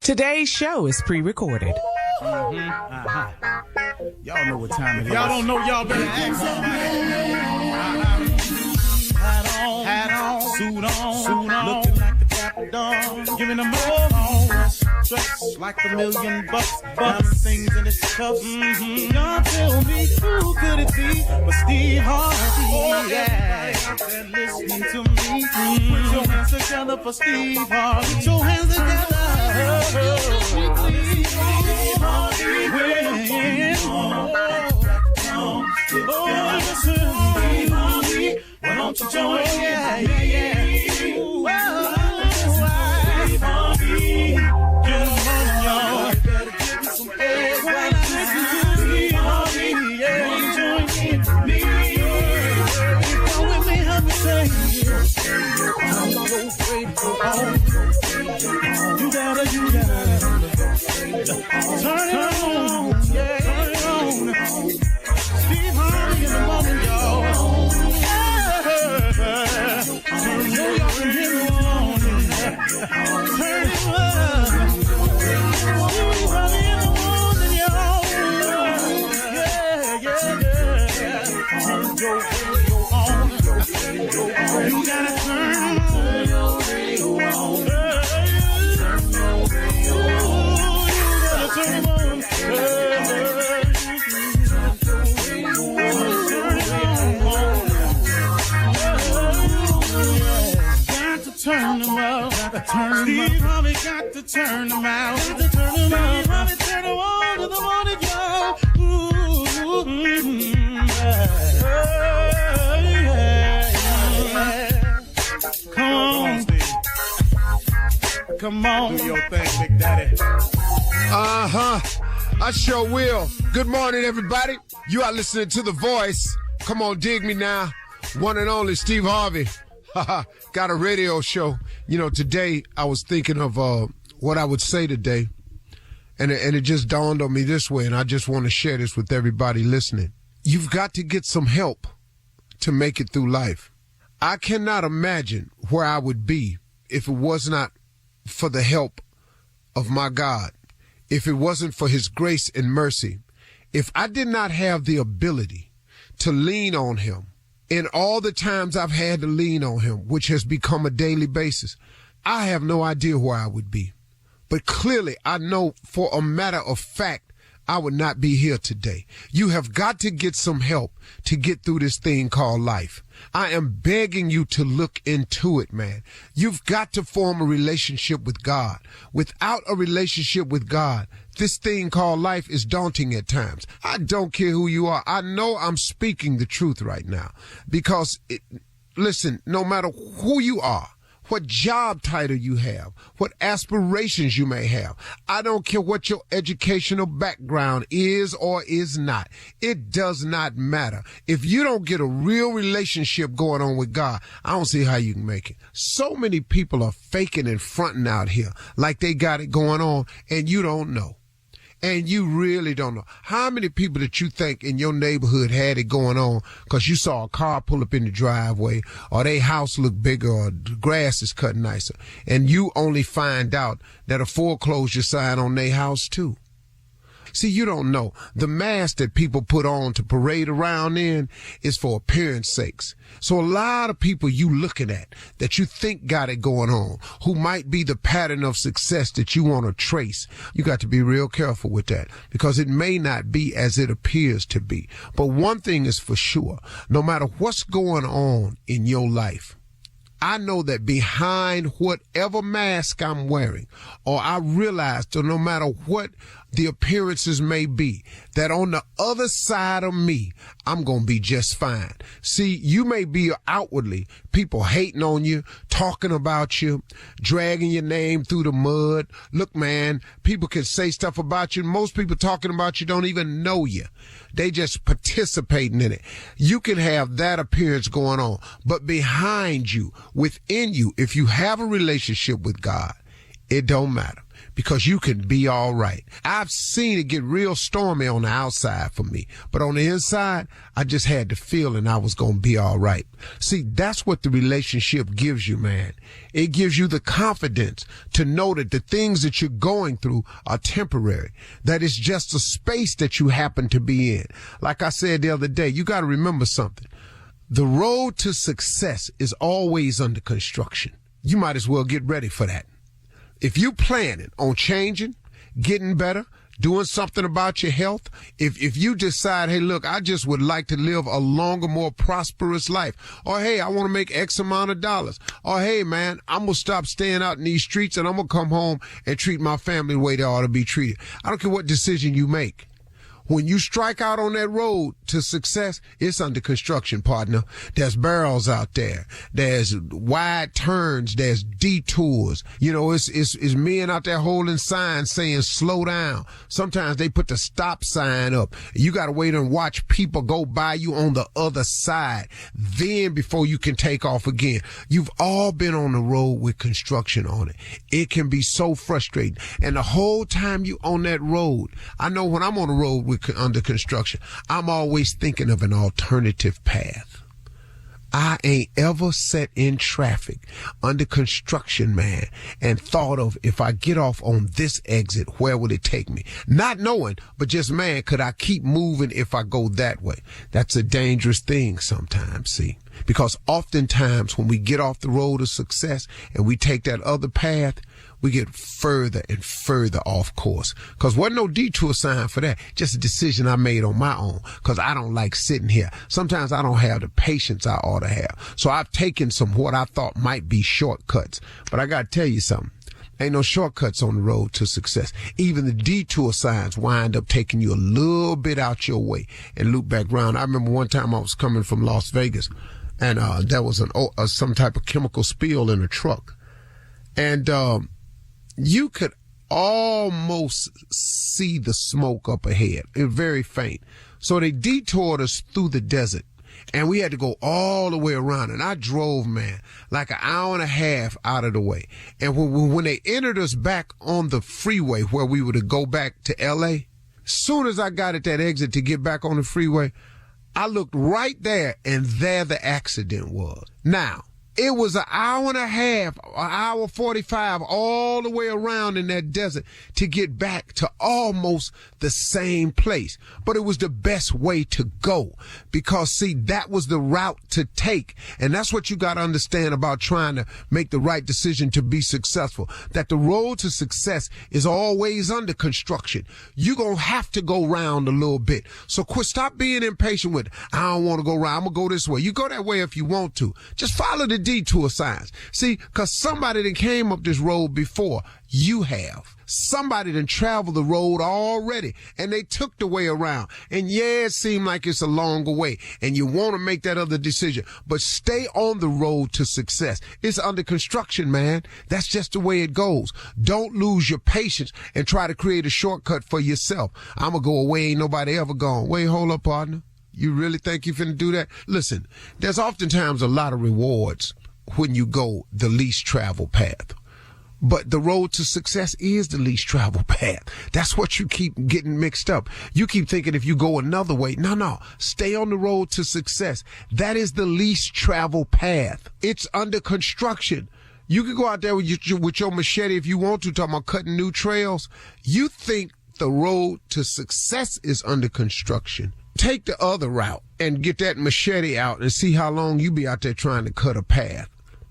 Today's show is pre-recorded. Y'all know what time it is. Y'all don't know, y'all better ask somebody. Hat on, suit on, looking like the Dapper Dawn, giving them all dressed like $1,000,000, diamond things in his cuffs. Y'all tell me who could it be but Steve Harvey? Oh yeah, and listening to me. Put your hands together for Steve Harvey. Put your hands together. Steve Harvey. Why don't you join? Yeah. Steve Harvey. Get on, y'all. Better give me some eggs. Why not listen to Steve Harvey? Yeah, join me. Come with me, help me say. I'm so grateful. You gotta. Turn it on. Yeah, turn it on. Steve Harvey in the morning, y'all. You gotta turn your radio on. Turn them out. Steve Harvey got to turn them out. Steve Harvey turn them on to the morning, y'all. Come on, Steve. Come on. Do your thing, Big Daddy. I sure will. Good morning, everybody. You are listening to The Voice. Come on, dig me now. One and only Steve Harvey. Got a radio show. You know, today I was thinking of what I would say today, and it just dawned on me this way, and I just want to share this with everybody listening. You've got to get some help to make it through life. I cannot imagine where I would be if it was not for the help of my God, if it wasn't for his grace and mercy, if I did not have the ability to lean on him. In all the times I've had to lean on him, which has become a daily basis, I have no idea where I would be. But clearly, I know for a matter of fact, I would not be here today. You have got to get some help to get through this thing called life. I am begging you to look into it, man. You've got to form a relationship with God. Without a relationship with God, this thing called life is daunting at times. I don't care who you are. I know I'm speaking the truth right now because, listen, no matter who you are, what job title you have, what aspirations you may have, I don't care what your educational background is or is not. It does not matter. If you don't get a real relationship going on with God, I don't see how you can make it. So many people are faking and fronting out here like they got it going on, and you don't know. And you really don't know. How many people that you think in your neighborhood had it going on because you saw a car pull up in the driveway or their house look bigger or the grass is cut nicer, and you only find out that a foreclosure sign on their house too? See, you don't know. The mask that people put on to parade around in is for appearance sakes. So a lot of people you looking at that you think got it going on, who might be the pattern of success that you want to trace, you got to be real careful with that because it may not be as it appears to be. But one thing is for sure, no matter what's going on in your life, I know that behind whatever mask I'm wearing, or I realize that no matter what the appearances may be, that on the other side of me, I'm going to be just fine. See, you may be outwardly, people hating on you, talking about you, dragging your name through the mud. Look, man, people can say stuff about you. Most people talking about you don't even know you. They just participating in it. You can have that appearance going on, but behind you, within you, if you have a relationship with God, It don't matter because you can be all right. I've seen it get real stormy on the outside for me, but on the inside, I just had the feeling I was going to be all right. See, that's what the relationship gives you, man. It gives you the confidence to know that the things that you're going through are temporary, that it's just a space that you happen to be in. Like I said the other day, you got to remember something. The road to success is always under construction. You might as well get ready for that. If you planning on changing, getting better, doing something about your health, if you decide, hey, look, I just would like to live a longer, more prosperous life, or hey, I want to make X amount of dollars, or hey, man, I'm going to stop staying out in these streets and I'm going to come home and treat my family the way they ought to be treated. I don't care what decision you make. When you strike out on that road to success, it's under construction, partner. There's barrels out there. There's wide turns. There's detours. You know, it's men out there holding signs saying slow down. Sometimes they put the stop sign up. You got to wait and watch people go by you on the other side. Then before you can take off again. You've all been on the road with construction on it. It can be so frustrating. And the whole time you on that road, I know when I'm on the road with under construction, I'm always thinking of an alternative path. I ain't ever sat in traffic under construction, man, and thought of if I get off on this exit, where would it take me? Not knowing, but just, man, could I keep moving if I go that way? That's a dangerous thing sometimes, see, because oftentimes when we get off the road of success and we take that other path, we get further and further off course. Because wasn't no detour sign for that. Just a decision I made on my own. Because I don't like sitting here. Sometimes I don't have the patience I ought to have. So I've taken some what I thought might be shortcuts. But I got to tell you something. Ain't no shortcuts on the road to success. Even the detour signs wind up taking you a little bit out your way and loop back around. I remember one time I was coming from Las Vegas and there was some type of chemical spill in a truck. And you could almost see the smoke up ahead. It was very faint. So they detoured us through the desert, and we had to go all the way around. And I drove, man, like an hour and a half out of the way. And when they entered us back on the freeway where we were to go back to L.A., as soon as I got at that exit to get back on the freeway, I looked right there, and there the accident was. Now, it was an hour and a half, an hour 45, all the way around in that desert to get back to almost the same place. But it was the best way to go because, see, that was the route to take. And that's what you got to understand about trying to make the right decision to be successful, that the road to success is always under construction. You're going to have to go round a little bit. So stop being impatient with it. I don't want to go round. I'm going to go this way. You go that way if you want to. Just follow the detour signs. See, because somebody that came up this road before you have. Somebody that traveled the road already, and they took the way around. And yeah, it seemed like it's a longer way, and you want to make that other decision. But stay on the road to success. It's under construction, man. That's just the way it goes. Don't lose your patience and try to create a shortcut for yourself. I'm going to go away, ain't nobody ever gone. Wait, hold up, partner. You really think you finna do that? Listen, there's oftentimes a lot of rewards when you go the least traveled path. But the road to success is the least traveled path. That's what you keep getting mixed up. You keep thinking if you go another way. No. Stay on the road to success. That is the least traveled path. It's under construction. You can go out there with your machete if you want to, talking about cutting new trails. You think the road to success is under construction. Take the other route and get that machete out and see how long you be out there trying to cut a path.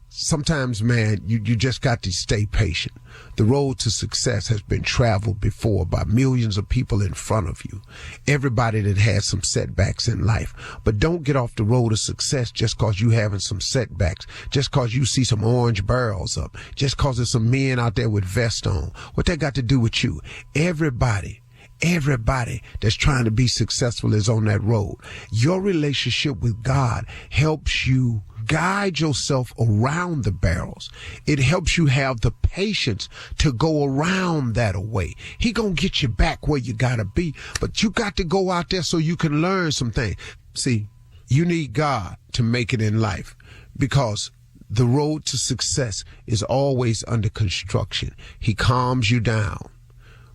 Sometimes, man, you just got to stay patient. The road to success has been traveled before by millions of people in front of you. Everybody that has some setbacks in life. But don't get off the road of success just cause you having some setbacks. Just cause you see some orange barrels up. Just cause there's some men out there with vests on. What that got to do with you? Everybody that's trying to be successful is on that road. Your relationship with God helps you guide yourself around the barrels. It helps you have the patience to go around that way. He gonna get you back where you gotta be, but you got to go out there so you can learn some things. See, you need God to make it in life because the road to success is always under construction. He calms you down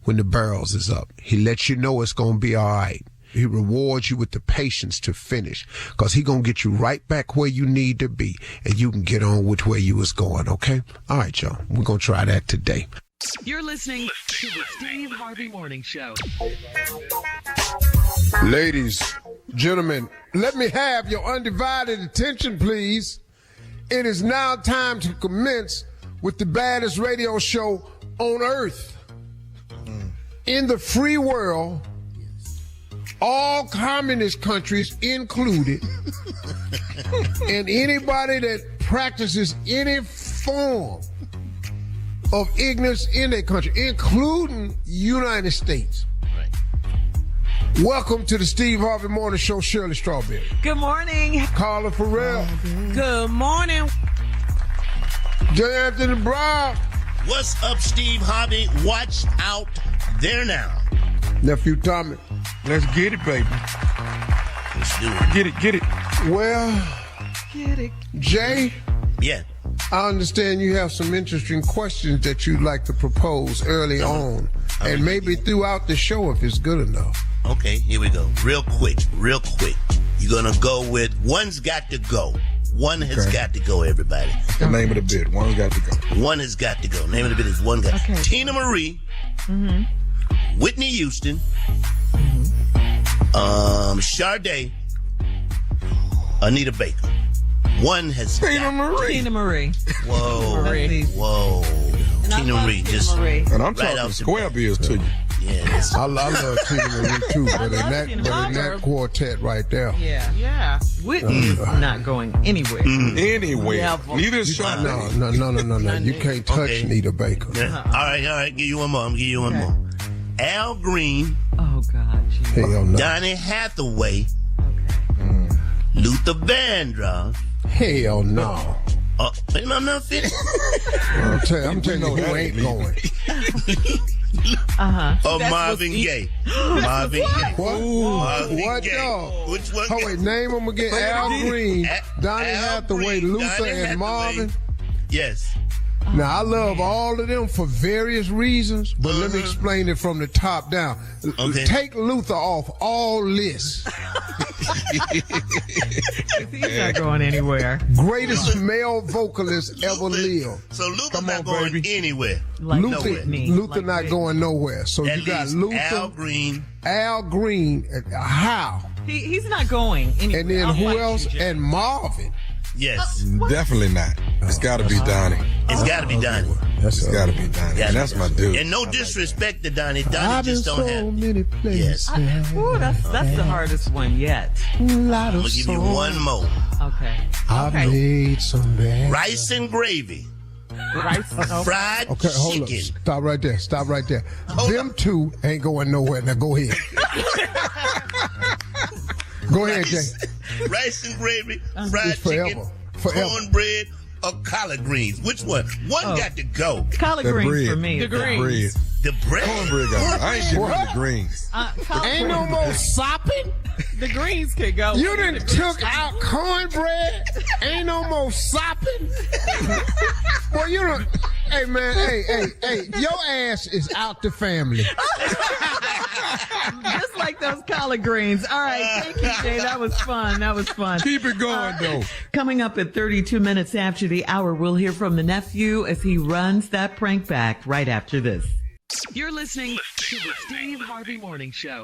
when the barrels is up. He lets you know it's going to be all right. He rewards you with the patience to finish, because he going to get you right back where you need to be, and you can get on with where you was going, okay? All right, y'all. We're going to try that today. You're listening to the Steve Harvey Morning Show. Ladies, gentlemen, let me have your undivided attention, please. It is now time to commence with the baddest radio show on earth. In the free world, all communist countries included, and anybody that practices any form of ignorance in their country, including United States. Welcome to the Steve Harvey Morning Show, Shirley Strawberry. Good morning. Carla Farrell. Good morning. J. Anthony Brown. What's up, Steve Harvey? Watch out there now. Nephew Tommy. Let's get it, baby. Let's do it. Get it. Well, Get it. Jay, Yeah. I understand you have some interesting questions that you'd like to propose early on, and maybe throughout the show if it's good enough. Okay, here we go. Real quick. You're going to go with One's Got to Go. One has got to go, everybody. The name of the bit. One's got to go. One has got to go. Name of the bit is One Got. Okay. Tina Marie. Whitney Houston. Sade. Anita Baker. One has got. Tina Marie. Whoa. Marie. Whoa. Tina Marie. Just Marie. And I'm Right talking out square bills to you. yeah. I love Tina Marie too, but in that quartet right there. Yeah. Whitney is not going anywhere. Anyway. Never. Neither is Sean. No. You can't touch Okay. Anita Baker. Yeah. All right. Give you one more. I'm give you one more. Al Green, Oh, God. Hell no. Donny Hathaway, Luther Vandross. Hell no. Wait, I'm not finished. I'm telling you who ain't going. Marvin Gaye. Marvin Gaye. What Gaye. dog? Which one? Oh, wait, name them again. Al Green, Donny Al Hathaway, Green, Luther, Donny and Hathaway. Marvin. Yes. Now, I love all of them for various reasons, but let me explain it from the top down. Okay. Take Luther off all lists. He's not going anywhere. Greatest male vocalist ever lived. So Luther Come not on, going baby. anywhere. Like Luther, Whitney. Luther Like not Whitney. going nowhere. So At you got least Luther, Al Green. Al Green, how? He's not going anywhere. And then I'm who like else? you, Jay. And Marvin. Yes. Definitely not. It's got to be Donnie. It's got to be Donny. It's got to be Donnie. And that's my dude. And no disrespect to Donny. Donny I've been just don't so have. many places. Yes. Ooh, that's the hardest one yet. A lot I'm of going to give you one more. Okay. I've made some bad. Rice and gravy. Rice. Fried Okay, hold chicken. up. Stop right there. Them two ain't going nowhere. Now go ahead. Go ahead, Jay. Rice and gravy, fried It's forever. chicken, Forever. cornbread, or collard greens. Which one? One got to go. Collard That greens bread. for me. The bread. The bread. Cornbread got I ain't getting rid of the greens. Ain't no more sopping. The greens could go. You done took out cornbread. Ain't no more sopping. Boy, you don't. Hey, man. Hey. Your ass is out the family. Just like those collard greens. All right. Thank you, Jay. That was fun. Keep it going, though. Coming up at 32 minutes after the hour, we'll hear from the nephew as he runs that prank back right after this. You're listening to the Steve Harvey Morning Show.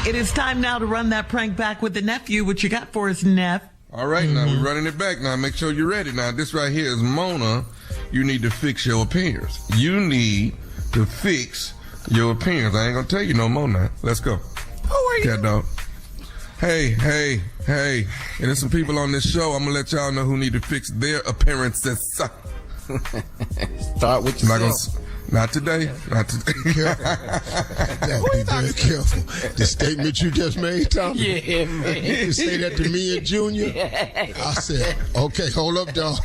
It is time now to run that prank back with the nephew. What you got for us, Neff? All right, now we're running it back. Now make sure you're ready. Now this right here is Mona. You need to fix your appearance. You need to fix your appearance. I ain't gonna tell you no more now. Let's go. Who are you? Cat dog. Hey. And there's some people on this show. I'm gonna let y'all know who need to fix their appearances. Start with yourself. Not today. Yeah, be very careful. The statement you just made, Tom. Yeah, man. You say that to me and Junior. I said, okay, hold up, dog.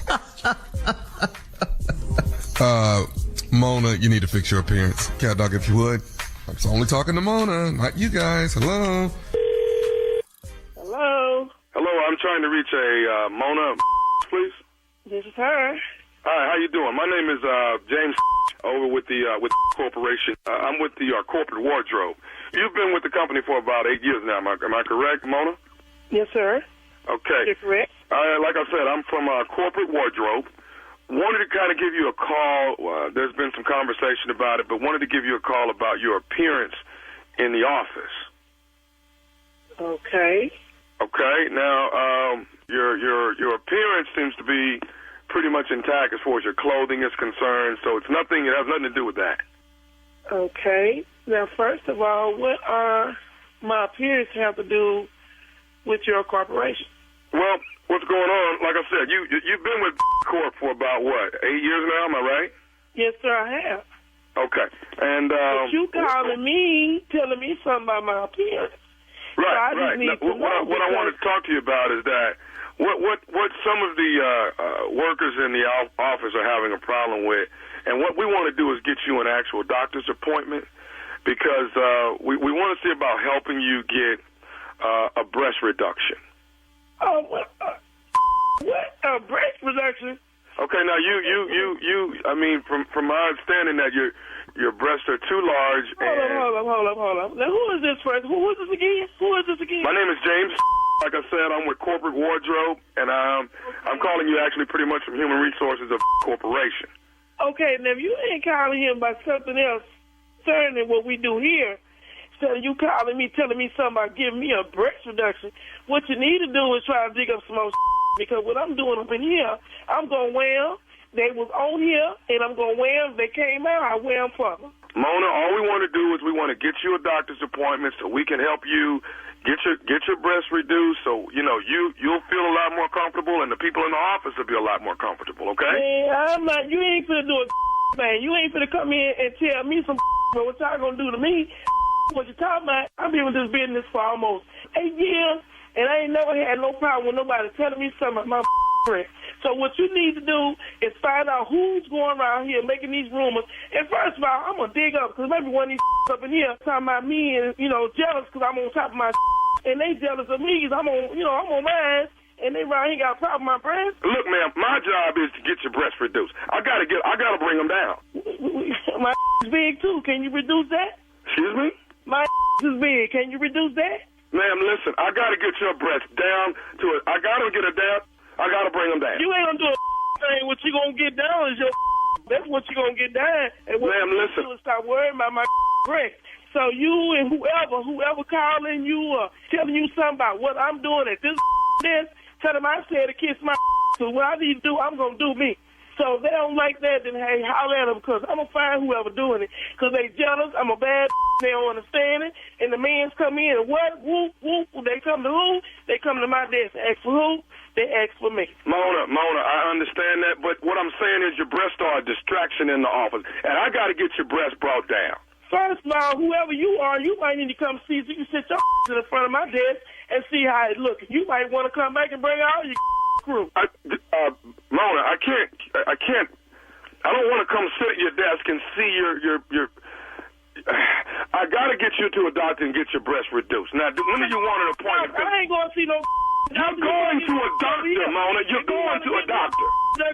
Mona, you need to fix your appearance. Cat dog, if you would. I'm only talking to Mona, not you guys. Hello. Hello, I'm trying to reach a Mona, please. This is her. Hi, how you doing? My name is James over with the corporation. I'm with the corporate wardrobe. You've been with the company for about 8 years now. Am I correct, Mona? Yes, sir. Okay. You're correct. Like I said, I'm from corporate wardrobe. Wanted to kind of give you a call. There's been some conversation about it, but wanted to give you a call about your appearance in the office. Okay. Okay. Now, your appearance seems to be pretty much intact as far as your clothing is concerned, so it has nothing to do with that. Okay. Now, first of all, what are my appearance have to do with your corporation? Well, what's going on? Like I said, you've been with Corp for about what, 8 years now? Am I right? Yes, sir, I have. Okay. And but you calling me, telling me something about my appearance. Right, so right. Now, what I want to talk to you about is that what some of the workers in the office are having a problem with, and what we want to do is get you an actual doctor's appointment, because we want to see about helping you get a breast reduction. Oh, what? A breast reduction? Okay, now you. I mean, from my understanding, that your breasts are too large. Hold up. Now, who is this first? Who is this again? My name is James. Like I said, I'm with Corporate Wardrobe, and I'm calling you actually pretty much from Human Resources of Corporation. Okay, now if you ain't calling him about something else concerning what we do here, so you calling me, telling me something about giving me a breast reduction, what you need to do is try to dig up some more because what I'm doing up in here, I'm going to wear them. They was on here, and I'm going to wear them. They came out, I wear them for them. Mona, all we want to do is we want to get you a doctor's appointment so we can help you get your breasts reduced, so you'll feel a lot more comfortable, and the people in the office will be a lot more comfortable. Okay? Man, I'm not. You ain't finna do a thing. You ain't finna come in and tell me some. But what y'all gonna do to me? What you talking about? I've been with this business for almost 8 years, and I ain't never had no problem with nobody telling me something about my friend. So what you need to do is find out who's going around here making these rumors. And first of all, I'm going to dig up, because maybe one of these up in here talking about me and, jealous because I'm on top of my and they jealous of me because I'm on mine, and they around here got a problem with my breast. Look, ma'am, my job is to get your breasts reduced. I got to bring them down. My is big, too. Can you reduce that? Excuse me? My is big. Can you reduce that? Ma'am, listen, I got to get your breasts down to it. I got to get it down. I got to bring them down. You ain't going to do a thing. What you going to get down is your that's what you going to get down. And what ma'am, listen. You stop worrying about my breast. So you and whoever calling you or telling you something about what I'm doing at this tell them I said to kiss my so what I need to do, I'm going to do me. So if they don't like that, then hey, holler at them, because I'm going to find whoever doing it. Because they jealous, I'm a bad they don't understand it. And the mans come in and what? Whoop, whoop. They come to who? They come to my desk. Ask for who? They ask for me. Mona, I understand that, but what I'm saying is your breasts are a distraction in the office, and I got to get your breasts brought down. First of all, whoever you are, you might need to come see so you can sit your in front of my desk and see how it looks. You might want to come back and bring out your crew. Mona, I can't. I don't want to come sit at your desk and see your I got to get you to a doctor and get your breasts reduced. Now, when do you want an appointment? I ain't going to see no You're going to a doctor, Mona. You're going to a doctor.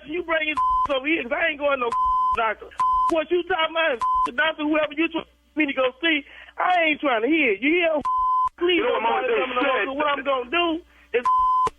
You bring your over here, because I ain't going to no doctor. What you talking about, the doctor, whoever you trying me to go see, I ain't trying to hear. You hear? Please don't bother coming along. What I'm going to do is...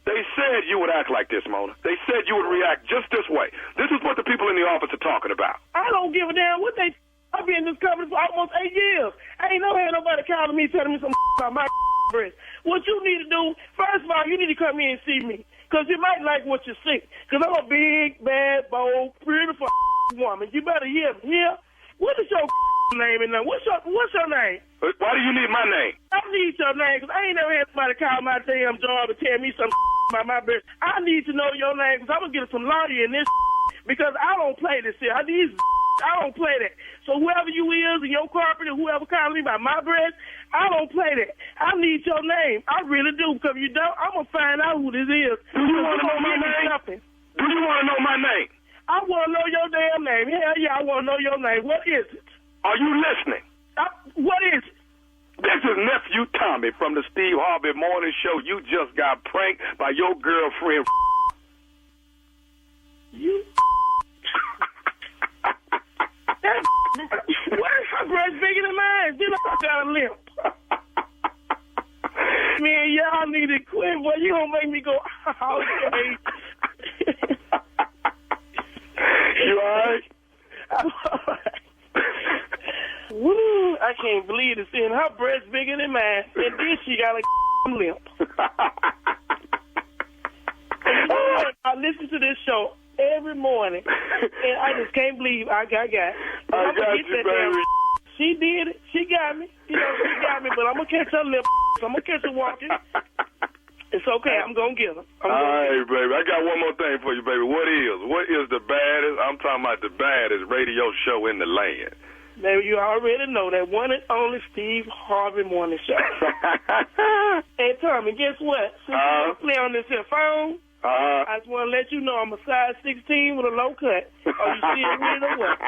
They said you would act like this, Mona. They said you would react just this way. This is what the people in the office are talking about. I don't give a damn what they... I've been in this company for almost 8 years. I ain't never had nobody calling me telling me some about my breast. What you need to do, first of all, you need to come in and see me, because you might like what you see. Because I'm a big, bad, bold, beautiful woman. You better hear me. Here? What is your name in there? What's your name? Why do you need my name? I need your name, because I ain't never had somebody call my damn job and tell me some about my breast. I need to know your name, because I'm going to get some lawyer in this, because I don't play this here. I don't play that. So whoever you is in your corporate or whoever calling me about my breast, I don't play that. I need your name. I really do, because if you don't, I'm going to find out who this is. Do you want to know my name? Do you want to know my name? I want to know your damn name. Hell yeah, I want to know your name. What is it? Are you listening? What is it? This is Nephew Tommy from the Steve Harvey Morning Show. You just got pranked by your girlfriend. You. Why is her breast bigger than mine? Then I got a limp. Man, y'all need to quit, boy. You gonna make me go, okay. You alright? I'm alright. Woo, I can't believe it. Seeing her breast bigger than mine, and then she got a limp. I listen to this show every morning, and I just can't believe I got. I got you, baby. She did it. She got me. You know, she got me, but I'm going to catch her lip. I'm going to catch her walking. It's okay. I'm going to get her. All right, baby. I got one more thing for you, baby. What is the baddest, I'm talking about the baddest radio show in the land? Baby, you already know that one and only Steve Harvey Morning Show. Hey, Tommy, guess what? Since you play on this here phone, I just want to let you know I'm a size 16 with a low cut. Are you still with it or what?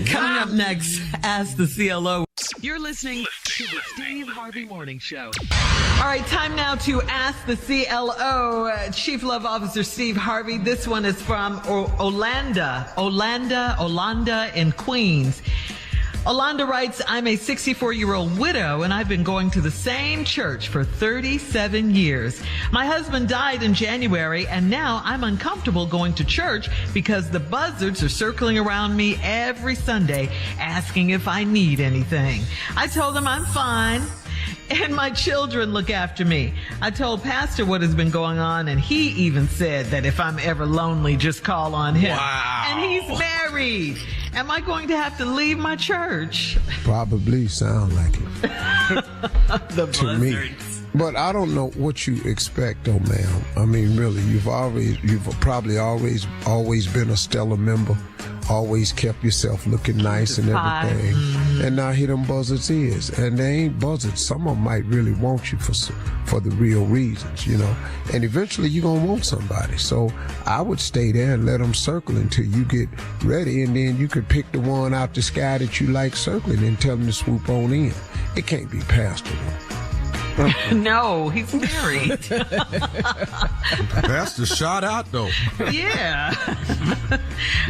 Coming up next, Ask the CLO. You're listening to the Steve Harvey Morning Show. All right, time now to Ask the CLO. Chief Love Officer Steve Harvey. This one is from Olanda in Queens. Olanda writes, I'm a 64-year-old widow, and I've been going to the same church for 37 years. My husband died in January, and now I'm uncomfortable going to church because the buzzards are circling around me every Sunday asking if I need anything. I told them I'm fine, and my children look after me. I told Pastor what has been going on, and he even said that if I'm ever lonely, just call on him. Wow. And he's married. Am I going to have to leave my church? Probably sound like it. The to me. But I don't know what you expect, though, ma'am. I mean, really, you've probably always been a stellar member, always kept yourself looking nice and everything. Mm-hmm. And now here them buzzards is, and they ain't buzzards. Some of them might really want you for the real reasons, you know. And eventually you're gonna want somebody. So I would stay there and let them circle until you get ready, and then you could pick the one out the sky that you like circling and tell them to swoop on in. It can't be Pastor. No, he's married. That's the shot out, though. Yeah.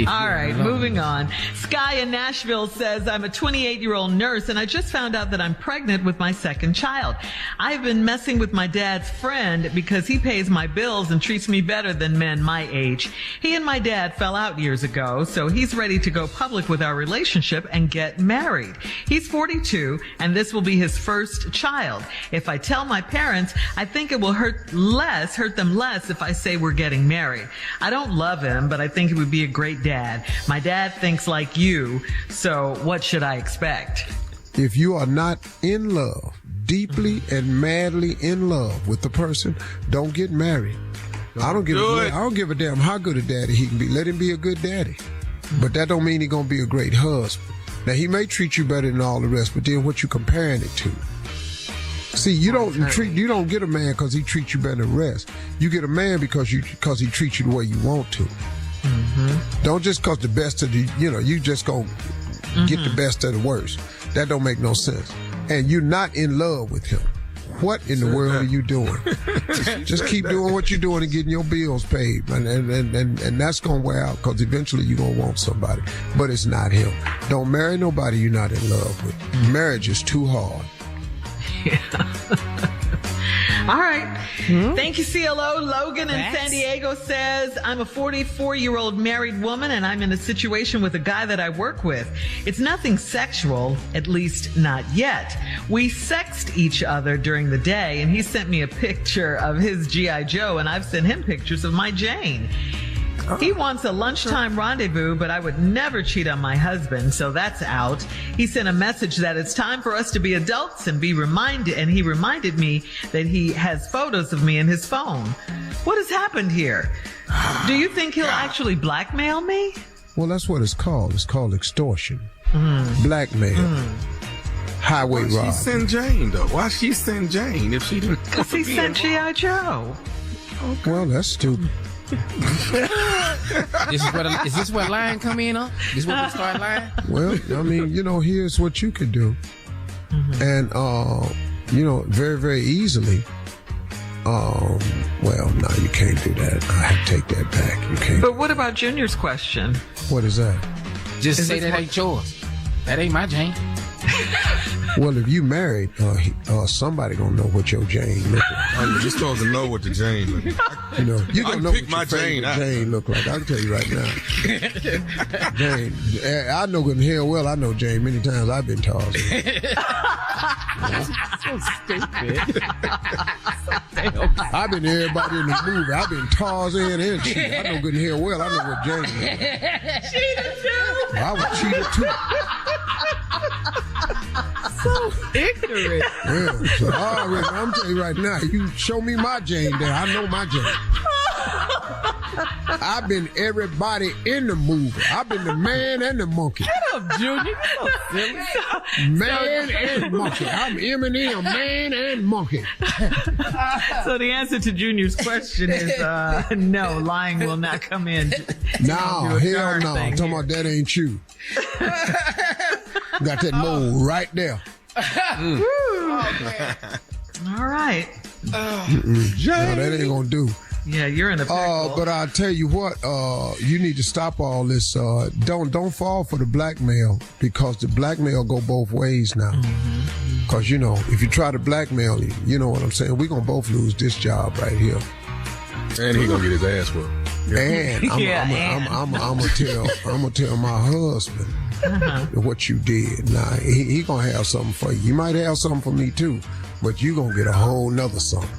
All right, moving on. Sky in Nashville says, I'm a 28-year-old nurse, and I just found out that I'm pregnant with my second child. I've been messing with my dad's friend because he pays my bills and treats me better than men my age. He and my dad fell out years ago, so he's ready to go public with our relationship and get married. He's 42, and this will be his first child. If I tell my parents, I think it will hurt them less if I say we're getting married. I don't love him, but I think he would be a great dad. My dad thinks like you, so what should I expect? If you are not in love, deeply and madly in love with the person, don't get married. I don't give a damn how good a daddy he can be. Let him be a good daddy. But that don't mean he's going to be a great husband. Now, he may treat you better than all the rest, but then what you comparing it to? See, you don't get a man because he treats you better than the rest. You get a man because he treats you the way you want to. Mm-hmm. Don't just because the best of the, you just go get the best of the worst. That don't make no sense. And you're not in love with him. What in the world are you doing? Just keep doing what you're doing and getting your bills paid. And that's going to wear out because eventually you're going to want somebody. But it's not him. Don't marry nobody you're not in love with. Mm-hmm. Marriage is too hard. Yeah. All right. Mm-hmm. Thank you, CLO. Logan in San Diego says, I'm a 44-year-old married woman, and I'm in a situation with a guy that I work with. It's nothing sexual, at least not yet. We sexted each other during the day, and he sent me a picture of his G.I. Joe, and I've sent him pictures of my Jane. He wants a lunchtime rendezvous, but I would never cheat on my husband, so that's out. He sent a message that it's time for us to be adults and be reminded, and he reminded me that he has photos of me in his phone. What has happened here? Do you think he'll actually blackmail me? Well, that's what it's called. It's called extortion. Blackmail. Highway robbery. Why she send Jane, though? Why she send Jane if she didn't? Because he sent G.I. Joe. Okay. Well, that's stupid. Is this where lying come in, huh? This where we start lying? Well, I mean, here's what you can do. And, very, very easily, Well, no, you can't do that. I have to take that back. You can't. But what about Junior's question? What is that? Just say that ain't yours. That ain't my Jane. Well, if you married, somebody gonna know what your Jane look like. You're supposed to know what the Jane look like. You know, you gonna know pick what my your Jane out. Jane look like. I can tell you right now. Jane, I know good and hell well. I know Jane many times. I've been tossed. So stupid. I've been everybody in the movie. I've been Tarzan and cheated. I know good and hell well. I know what Jane look like. Cheated too. I was cheated too. So ignorant. Yeah, so I'm telling you right now, you show me my Jane there, I know my Jane. I've been everybody in the movie. I've been the man and the monkey. Shut up, Junior. You're so silly. Man and monkey. I'm Eminem, man and monkey. So the answer to Junior's question is no, lying will not come in. No, hell no. I'm talking about that ain't you. Got that mole right there. All right. No, that ain't gonna do. Yeah, you're in a pickle. But I'll tell you what, you need to stop all this. Don't fall for the blackmail, because the blackmail go both ways now. Because, you know, if you try to blackmail him, you know what I'm saying, we're going to both lose this job right here. And he gonna get his ass whooped. And I'm gonna tell my husband what you did. Now he gonna have something for you. You might have something for me too, but you gonna get a whole nother something.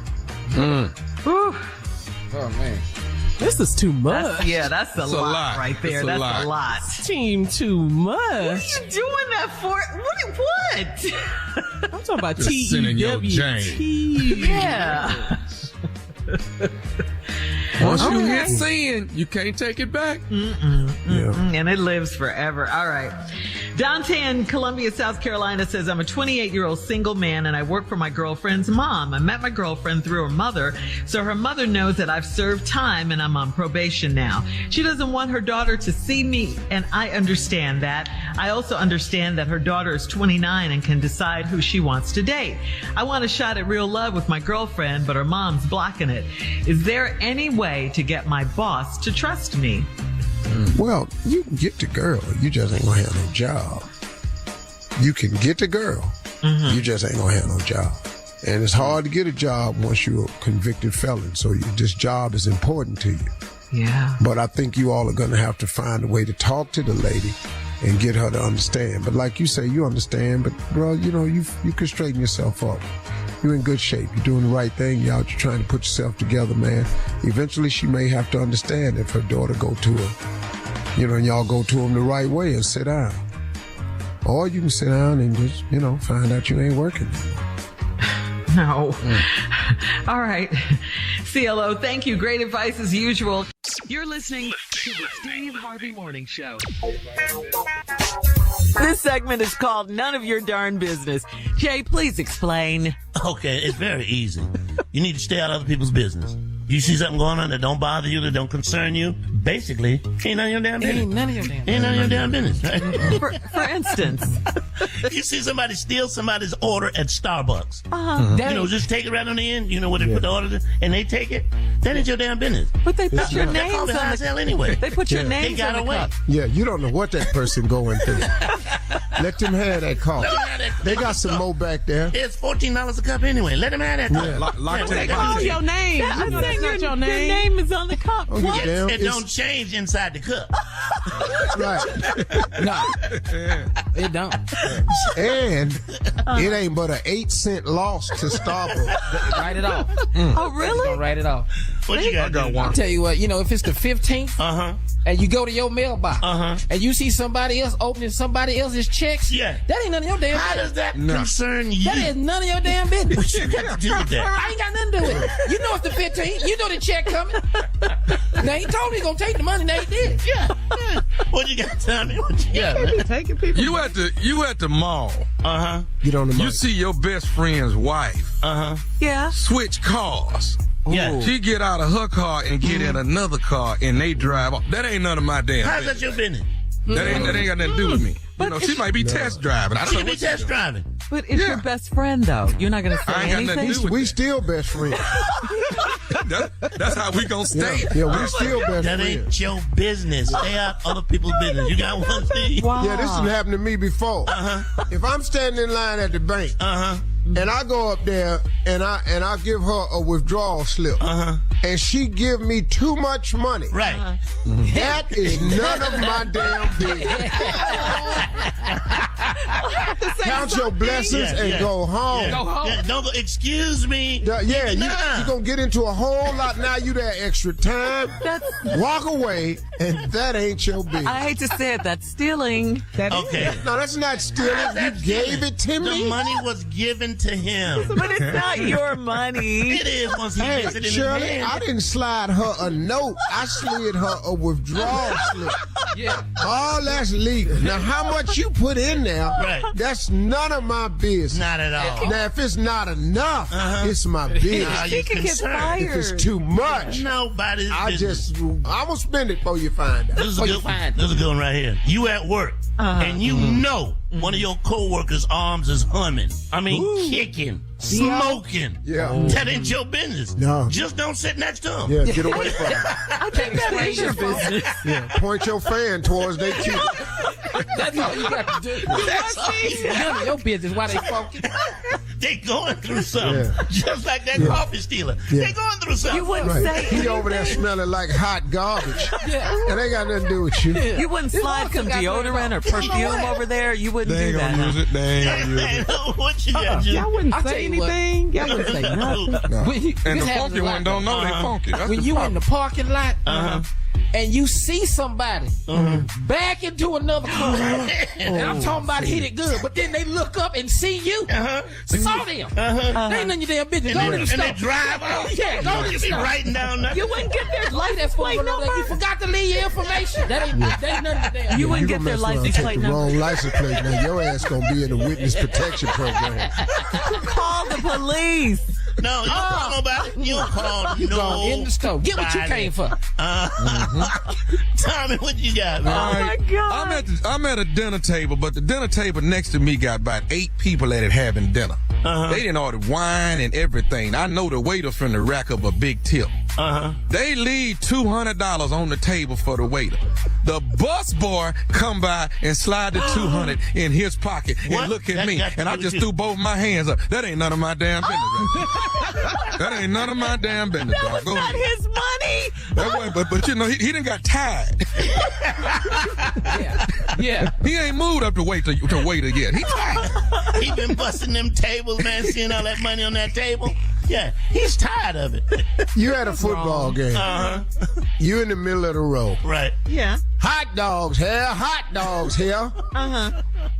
Oh man, this is too much. That's a lot right there. That's a lot. Seem too much. What are you doing that for? What? I'm talking about sending your Jane. Yeah. Once you hit sin, you can't take it back. And it lives forever. All right. Dante in Columbia, South Carolina says, I'm a 28-year-old single man and I work for my girlfriend's mom. I met my girlfriend through her mother, so her mother knows that I've served time and I'm on probation now. She doesn't want her daughter to see me, and I understand that. I also understand that her daughter is 29 and can decide who she wants to date. I want a shot at real love with my girlfriend, but her mom's blocking it. Is there any way to get my boss to trust me? Well, you can get the girl. You just ain't gonna have no job. You can get the girl. You just ain't gonna have no job. And it's hard to get a job once you're a convicted felon. So this job is important to you. Yeah. But I think you all are gonna have to find a way to talk to the lady and get her to understand. But like you say, you understand. But bro, you know, you can straighten yourself up. You're in good shape. You're doing the right thing. You're out. You're trying to put yourself together, man. Eventually, she may have to understand if her daughter go to her, you know, and y'all go to him the right way and sit down. Or you can sit down and just, you know, find out you ain't working anymore. No. All right. CLO, thank you. Great advice as usual. You're listening to the Steve Harvey Morning Show. This segment is called None of Your Darn Business. Jay, please explain. Okay, it's very easy. You need to stay out of other people's business. You see something going on that don't bother you, that don't concern you, basically, ain't none of your damn business. Ain't none of your damn business. Ain't none of your damn business. Right? For instance. You see somebody steal somebody's order at Starbucks. You know, just take it right on the end. You know where they put the order in, and they take it. That ain't your damn business. But they put your They call names it high on as hell the anyway. They put your They names got on the away. cup. Yeah, you don't know what that person going through. Let them have that coffee. They got some more back there. It's $14 a cup anyway. Let them have that cup. They call your name. You know that's not your name. Your name is on the cup. Oh, What? damn, It don't change inside the cup. right. No, it don't. And it ain't but an 8-cent loss to Starbucks. Write it off. Oh, really? Don't write it off. What you got? I'll tell you what, you know, if it's the 15th, and you go to your mailbox, and you see somebody else opening somebody else's checks, that ain't none of your damn business. How does that concern you? That is none of your damn business. What you got to do with that? I ain't got nothing to do with it. You know it's the 15th. You know the check coming. Now he told me he's gonna take the money. Now he did. Yeah. What you got to tell me? What you got? Taking people. You at the mall. Get on the mic. You see your best friend's wife. Yeah. Switch cars. Yeah. She get out of her car and get in another car and they drive off. That ain't none of my damn How's business. that your business? That ain't got nothing to do with me. You know, she might be test driving. I don't know She be test driving. But it's your best friend, though. You're not going to say I ain't got nothing anything? to do with We that. still best friends. That's how we gonna stay. Yeah, we still best That friends. ain't your business. Stay out other people's business. You got one thing. Wow. Yeah, this has happened to me before. If I'm standing in line at the bank, and I go up there and I give her a withdrawal slip, and she give me too much money. Right. That is none of my damn business. Count your blessings and go home. Go home. Yeah, don't go, excuse me. Yeah, Nah. you're going to get into a whole lot. Now you that extra time. Walk away, and that ain't your business. I hate to say it, that's stealing. Okay. No, that's not stealing. You gave it to me. The money was given to him. But it's not your money. It is once he Hey, gets it in Shirley, his hand. I didn't slide her a note. I slid her a withdrawal slip. Yeah. All that's legal. Now, how much you put in there, Right. that's none of my business. Not at all. Now, if it's not enough, it's my business. Are She you could get concerned? fired. If it's too much, Nobody's I'm business. gonna spend it before you find out. This is a good one. This is a good one right here. You at work, and you know one of your coworkers' arms is humming. I mean, kicking, smoking. Yeah. That ain't your business. No. Just don't sit next to him. Yeah, get away from it. I think that is your business. Yeah, point your fan towards their cue. That's all you got to do. That's all you None of your business why they funky. They going through something. Yeah. Just like that coffee stealer. Yeah. They going through something. You wouldn't Right. say He over there smelling like hot garbage. Yeah. And ain't got nothing to do with you. You wouldn't slide some deodorant or perfume over there. You wouldn't They do ain't that. gonna use huh? it. They ain't gonna use it. What you got, Jim? Y'all wouldn't I'll say tell you what. anything. Y'all wouldn't say nothing. When you- And this the happens funky a lot, one don't know they funky. That's when the you in problem. the parking lot and you see somebody back into another car, and I'm talking about hit it good, but then they look up and see you, saw them. They ain't none of your damn business. Go to the And store. they drive out. Yeah, go to the You be store. writing down nothing. You wouldn't get their Like that license plate phone number. You number. forgot to leave your information. That ain't none of your damn. You wouldn't You get gonna their mess around and license take plate the number. wrong license plate. Now your ass gonna be in the witness protection program. Call the police. No, you don't call nobody. You don't call You gone in the store. Get what you nobody. came for. Tommy, what you got, man? All right. God. I'm at a dinner table, but the dinner table next to me got about 8 people at it having dinner. They didn't order wine and everything. I know the waiter from the rack up a big tip. They leave $200 on the table for the waiter. The bus boy come by and slide the $200 in his pocket and What? look at That me, got to and I do just with you. threw both my hands up. That ain't none of my damn business. Right there. That ain't none of my damn business. That dog. was Go not ahead. his money. That wasn't- but you know he done got tired. Yeah. He ain't moved up to waiter yet. He tired. He been busting them tables, man, seeing all that money on that table. Yeah, he's tired of it. You at a football game. You in the middle of the row. Right. Yeah. Hot dogs here, hot dogs here.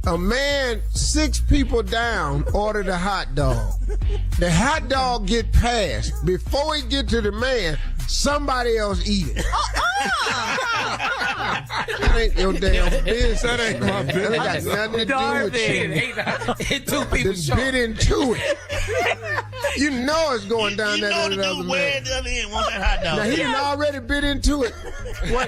A man 6 people down ordered a hot dog. The hot dog get passed. Before it get to the man, somebody else eat it. That ain't your damn business. That ain't my business. That ain't got nothing to do with you. Ain't two people Just short. bit into it. You know it's going down You there know to the the other dude way man. at the other end want that hot dog. Now he done already bit into it. What?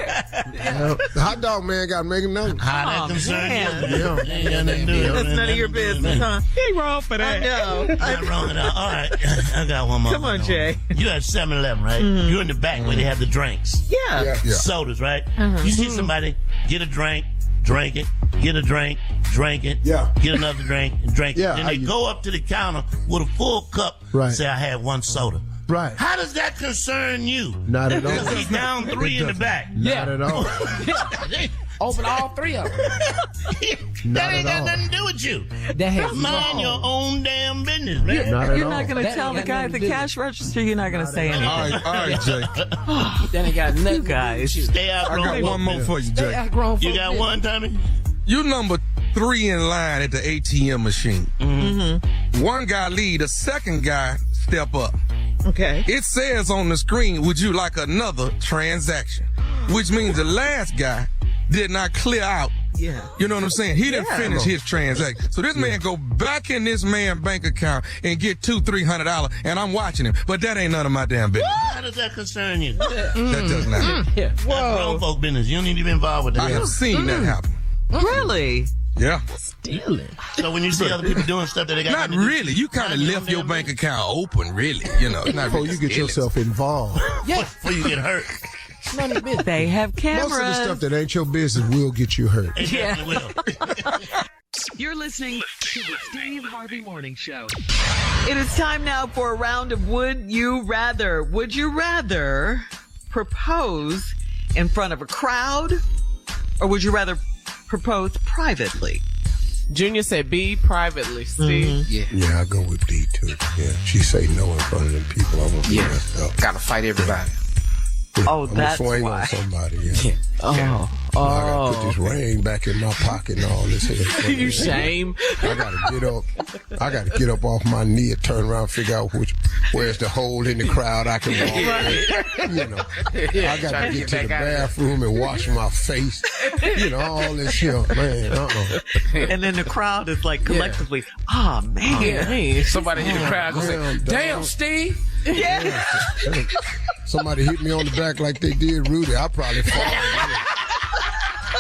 The hot dog man got to make him know. How that concern man. you? Yeah. Ain't got nothing to do with it. That's none of your business, huh? Ain't wrong for that. No. Not wrong at all. All right, I got one more. Come on, Jay. You at 7-Eleven, right? You're in the back where they have the drinks. Yeah. Yeah. Sodas, right? You see somebody get a drink, drink it, get a drink, drink it, Yeah. get another drink, and drink Yeah, it. Then they go up to the counter with a full cup, Right. say, I had 1 soda. Right. How does that concern you? Not at all. Because he's down 3 in the back. Not at all. Open all 3 of them. That at ain't got all. nothing to do with you. That has Mind your own damn business, man. Not at You're all. not going to That tell ain't the got guy at nothing the to do cash register. You're not going to say anything. All right, Jay. That ain't got nothing. You guys. Stay out I got grown one folk more for you, They Jay. are grown business. You folk got business. one, Tommy? You number 3 in line at the ATM machine. One guy lead, the second guy step up. Okay. It says on the screen, would you like another transaction? Which means the last guy did not clear out Yeah. You know what I'm saying? He didn't finish his transaction. So this man go back in this man's bank account and get $200-300, and I'm watching him. But that ain't none of my damn business. How does that concern you? That does not. That's grown folk business. You don't need to be involved with that. I have seen that happen. Really? Yeah. Stealing. So when you see other people doing stuff that they got Not really. You kind of left your bank account open, really. You know, not Before really you get stealing. yourself involved. before you get hurt. They have cameras. Most of the stuff that ain't your business will get you hurt. They definitely will. You're listening to the Steve Harvey Morning Show. It is time now for a round of Would You Rather. Would you rather propose in front of a crowd, or would you rather propose privately? Junior said B privately, Steve. Yeah, I go with D too. Yeah, she say no in front of them people. I'm gonna be messed up. Gotta fight everybody. Oh, I'm that's gonna swing why. on somebody. Yeah. I gotta put this ring back in my pocket and all this here. You shame. I gotta get up. I gotta get up off my knee and turn around, figure out where's the hole in the crowd I can walk in. You know, I gotta get to the bathroom and wash my face. You know, all this here, man. And then the crowd is like collectively, oh man. Somebody hit the crowd and say, damn, Steve. Yeah. Somebody hit me on the back like they did Rudy. I probably fall.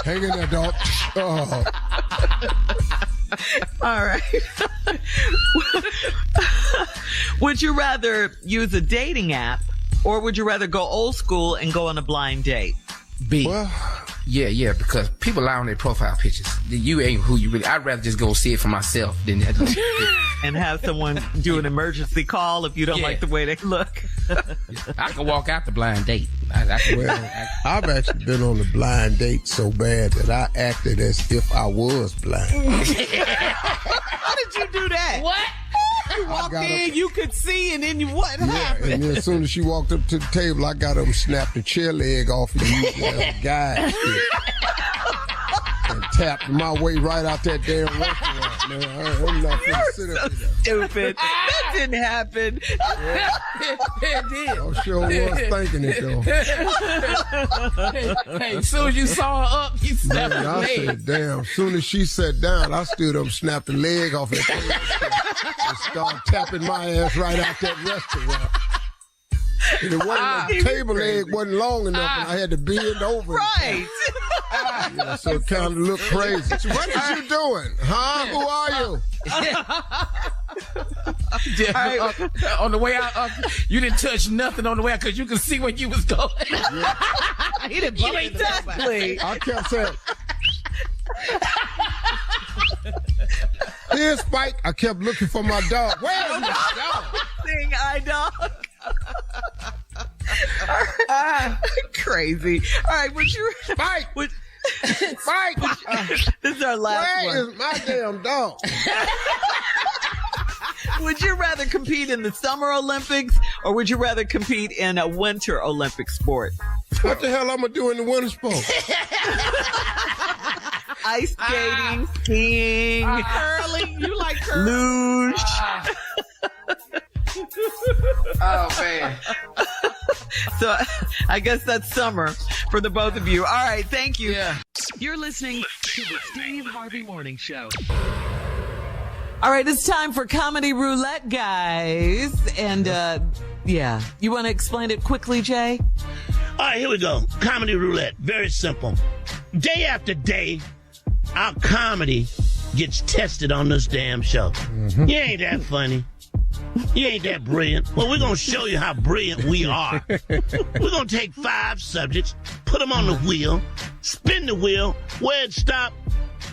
Hang in there, dog. Oh. All right. Would you rather use a dating app, or would you rather go old school and go on a blind date? B. Well, Yeah, because people lie on their profile pictures. You ain't who you really. I'd rather just go see it for myself than and have someone do an emergency call if you don't like the way they look. I can walk out the blind date. I've actually been on a blind date so bad that I acted as if I was blind. How did you do that? What? You walked in, you could see, and then what happened? And then as soon as she walked up to the table, I got up and snapped the chair leg off and used it as a guide stick. And tapped my way right out that damn restaurant, man. I'm not gonna sit up there. Stupid. That didn't happen. It did. I sure was thinking it, though. Hey, as soon as you saw her up, you snapped Man, her I leg. said, damn. As soon as she sat down, I stood up and snapped the leg off that thing and started tapping my ass right out that restaurant. And it wasn't, the table leg wasn't long enough, and I had to bend over. Right. Yeah, so it kind of looked crazy. So what is you doing? Huh? Who are you? On the way out, you didn't touch nothing on the way out because you could see where you was going. He didn't bump into nobody. I kept saying, here's Spike. I kept looking for my dog. Where's my dog? Seeing eye dog. Crazy. All right, would you Spike? Spike! this is our last Where one. is my damn dog? Would you rather compete in the Summer Olympics, or would you rather compete in a Winter Olympic sport? What the hell I'm gonna do in the winter sport? Ice skating, skiing, Curling, you like curling? luge. Oh, man. So I guess that's summer for the both of you. All right, thank you. Yeah. You're listening to the Steve Harvey Morning Show. All right, it's time for Comedy Roulette, guys. And, you want to explain it quickly, Jay? All right, here we go. Comedy Roulette. Very simple. Day after day, our comedy gets tested on this damn show. Mm-hmm. You ain't that funny. You ain't that brilliant. Well, we're going to show you how brilliant we are. We're going to take 5 subjects, put them on the wheel, spin the wheel, where it stops,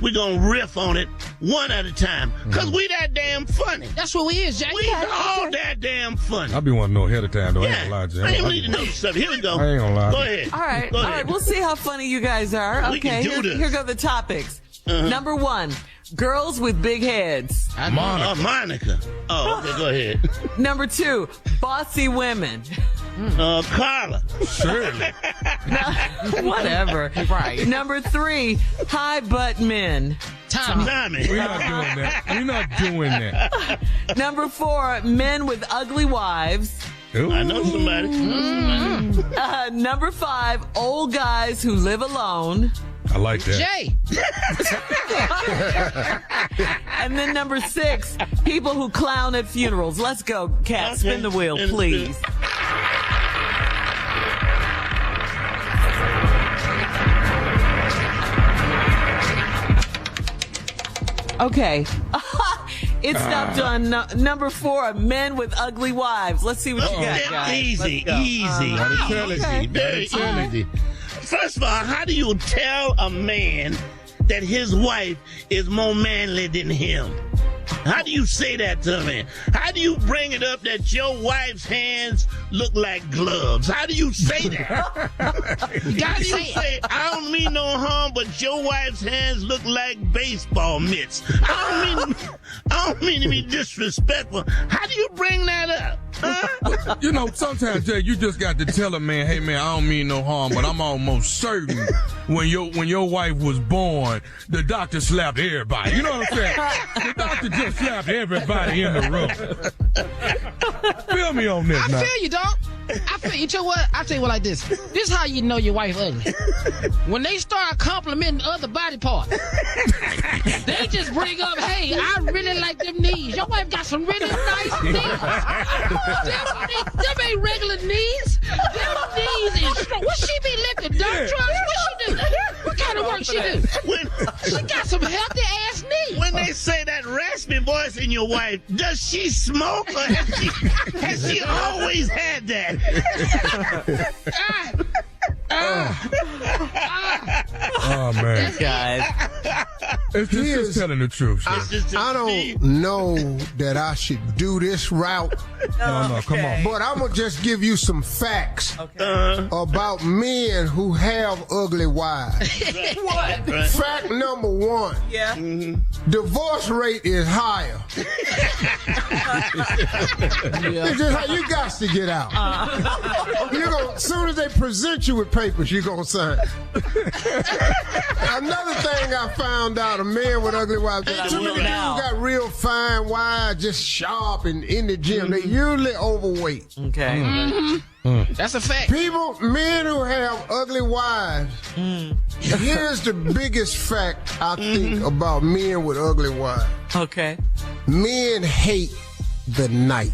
we're going to riff on it one at a time. Because we that damn funny. That's what we is, Jay. We all that damn funny. I be wanting to know ahead of time, though. I ain't Yeah, gonna lie, Jay. I ain't need to know the subject. Here we go. I ain't gonna lie. Go ahead. All right. Go All ahead. right. We'll see how funny you guys are. We Okay. can do this. Here go the topics. Number 1, girls with big heads. Monica. Oh, okay, go ahead. Number 2, bossy women. Carla. Shirley. Whatever. Right. Number 3, high butt men. Tommy. We're not doing that. We're not doing that. Number 4, men with ugly wives. Ooh. I know somebody. Number 5, old guys who live alone. I like that. Jay. And then number 6, people who clown at funerals. Let's go, Kat. Okay. Spin the wheel, please. Okay. It stopped on number 4, men with ugly wives. Let's see what you got, guys. Easy. Okay. Very easy. First of all, how do you tell a man that his wife is more manly than him? How do you say that to a man? How do you bring it up that your wife's hands look like gloves? How do you say that? How do you say, I don't mean no harm, but your wife's hands look like baseball mitts? I don't mean to be disrespectful. How do you bring that up? Huh? You know, sometimes, Jay, you just got to tell a man, hey, man, I don't mean no harm, but I'm almost certain when your wife was born, the doctor slapped everybody. You know what I'm saying? The doctor just slapped everybody in the room. Feel me on this now. I feel you, dog. I feel you. You know what? I'll tell you what like this. This is how you know your wife ugly. When they start complimenting other body parts, they just bring up, hey, I really like them knees. Your wife got some really nice knees. Them ain't regular knees. Them knees is strong. What she be lifting? Dump trucks? What she do? What kind of work she do? She got some healthy ass knees. When they say that raspy voice in your wife, does she smoke or has she always had that? Oh, man. Guys. It's just telling the truth. I don't know that I should do this route. No, come on. But I'm going to just give you some facts about men who have ugly wives. What? Fact number 1. Yeah. Divorce rate is higher. It's just how you got to get out. As soon as they present you with papers, you're going to sign. Another thing I found out, a man with ugly wives, too many people got real fine wives, just sharp and in the gym. They usually overweight. Okay. That's a fact. Men who have ugly wives, here's the biggest fact I think about men with ugly wives. Okay. Men hate the night.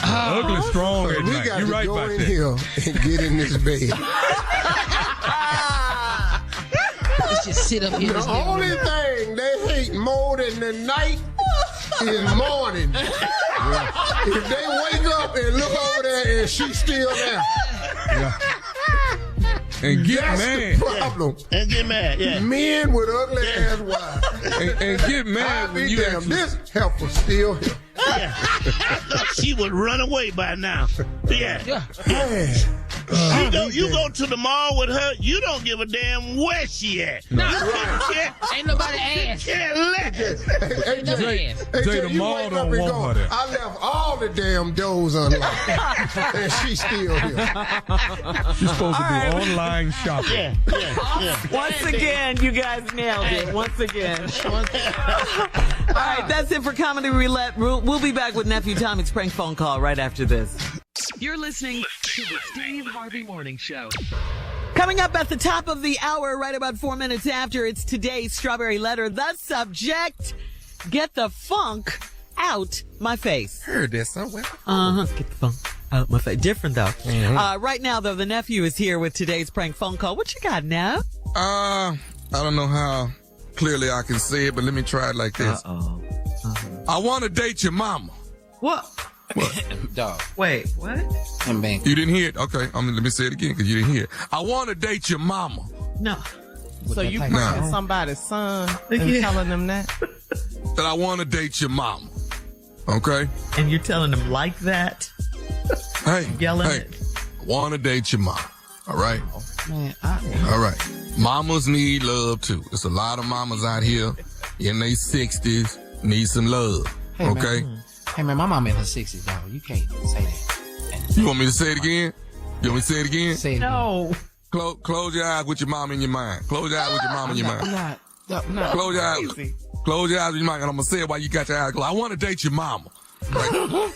Ugly strong at We night. got You're to right go about in that. here and get in this bed. Let's just sit up here. The only thing they hate more than the night is morning. If they wake up and look over there and she's still there. And get That's mad. the problem. And get mad, yeah. Men with ugly ass wives. And get mad when you Damn, this helper still here. I thought she would run away by now. Yeah. You go to the mall with her, you don't give a damn where she at. No. Ain't nobody asked. Can't let her. Hey, Jay, the you mall wake don't up and want go, her there. I left all the damn doors unlocked. And she's still here. She's supposed to do online shopping. Yeah. Once again, you guys nailed it. Once again. All right, that's it for Comedy Roulette. We'll be back with Nephew Tommy's prank phone call right after this. You're listening to the Steve Harvey Morning Show. Coming up at the top of the hour, right about 4 minutes after, it's today's Strawberry Letter. The subject, get the funk out my face. Heard that somewhere. Get the funk out my face. Different, though. Right now, though, the nephew is here with today's prank phone call. What you got now? I don't know how clearly I can say it, but let me try it like this. I want to date your mama. What? Dog. Wait, what? Man. You didn't hear it? Okay, let me say it again because you didn't hear it. I want to date your mama. No. So you Nah. pranking somebody's son and telling them that? That I want to date your mama. Okay? And you're telling them like that? Hey, Yelling hey, it? I want to date your mama. All right? Man, All right. Mamas need love, too. There's a lot of mamas out here in their 60s need some love. Hey, okay? Man. Hey, man, my mom in her 60s, dog. You can't say that. You want me to say it again? You want me to say it again? Say it No. Close your eyes with your mom in your mind. Close your eyes with your mom in your mind. I'm not. Close your eyes. Close your eyes with your mind, and I'm going to say it while you got your eyes closed. I want to date your mama. Right?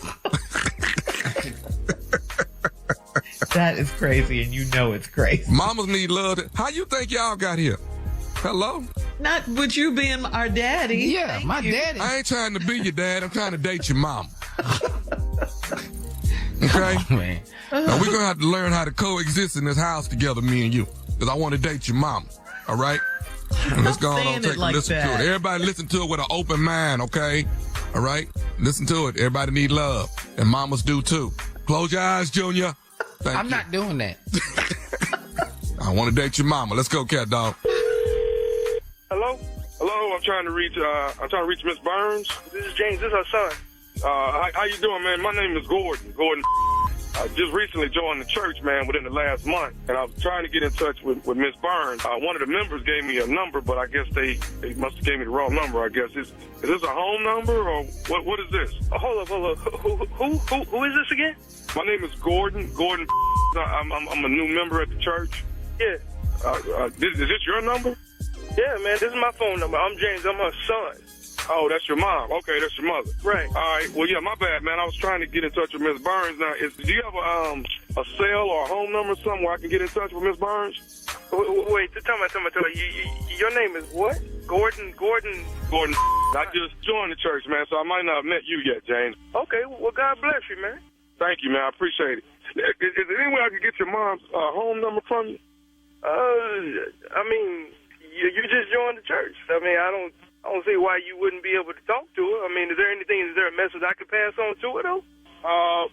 That is crazy, and you know it's crazy. Mamas need love. How you think y'all got here? Hello? Not with you being our daddy. Yeah, Thank my you. daddy. I ain't trying to be your dad. I'm trying to date your mom. Okay? Man. Now, we're going to have to learn how to coexist in this house together, me and you. Because I want to date your mom. All right? And let's go on saying and it take like a listen that. to it. Everybody listen to it with an open mind, okay? All right? Listen to it. Everybody need love. And mamas do too. Close your eyes, Junior. Thank I'm you. not doing that. I want to date your mama. Let's go, cat dog. Hello? Hello, I'm trying to reach Miss Burns. This is James. This is her son. How you doing, man? My name is Gordon. I just recently joined the church, man, within the last month, and I was trying to get in touch with Miss Burns. One of the members gave me a number, but I guess they must have gave me the wrong number, I guess. Is this a home number, or what is this? Hold up. Who is this again? My name is Gordon. I'm a new member at the church. Yeah. Is this your number? Yeah, man, this is my phone number. I'm James. I'm her son. Oh, that's your mom. Okay, that's your mother. Right. All right. Well, yeah, my bad, man. I was trying to get in touch with Miss Burns. Now, do you have a cell or a home number somewhere I can get in touch with Miss Burns? Wait, tell me. Your name is what? Gordon. I just joined the church, man, so I might not have met you yet, James. Okay, well, God bless you, man. Thank you, man. I appreciate it. Is there any way I can get your mom's home number from you? I mean, you just joined the church. I mean, I don't see why you wouldn't be able to talk to her. I mean, is there a message I could pass on to her, though?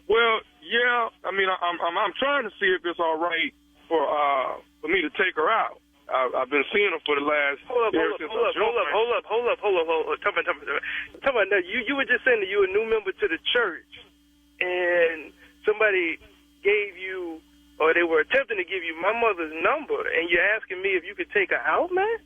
Well, yeah. I mean, I'm trying to see if it's all right for me to take her out. I've been seeing her for the last. Hold up. Tell me, now, you were just saying that you were a new member to the church, and somebody gave you, or they were attempting to give you my mother's number, and you're asking me if you could take her out, man?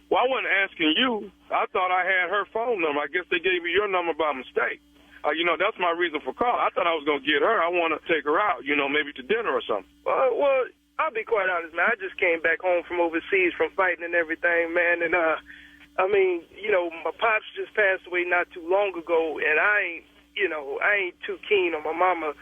Well, I wasn't asking you. I thought I had her phone number. I guess they gave me your number by mistake. That's my reason for calling. I thought I was going to get her. I want to take her out, maybe to dinner or something. Well, I'll be quite honest, man. I just came back home from overseas from fighting and everything, man. And, I mean, my pops just passed away not too long ago, and I ain't too keen on my mama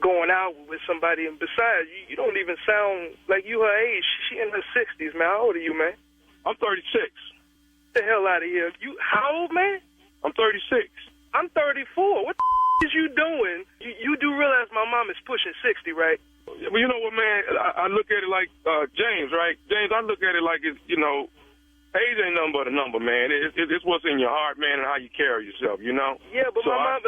going out with somebody. And besides, you don't even sound like you her age. She in her 60s, man. How old are you, man? I'm 36. Get the hell out of here. How old, man? I'm 36. I'm 34. What the is you doing? You do realize my mom is pushing 60, right? Well, you know what, man? I look at it like James, right? James, I look at it like it's, age ain't nothing but a number, man. It's what's in your heart, man, and how you carry yourself, Yeah, but so my mom,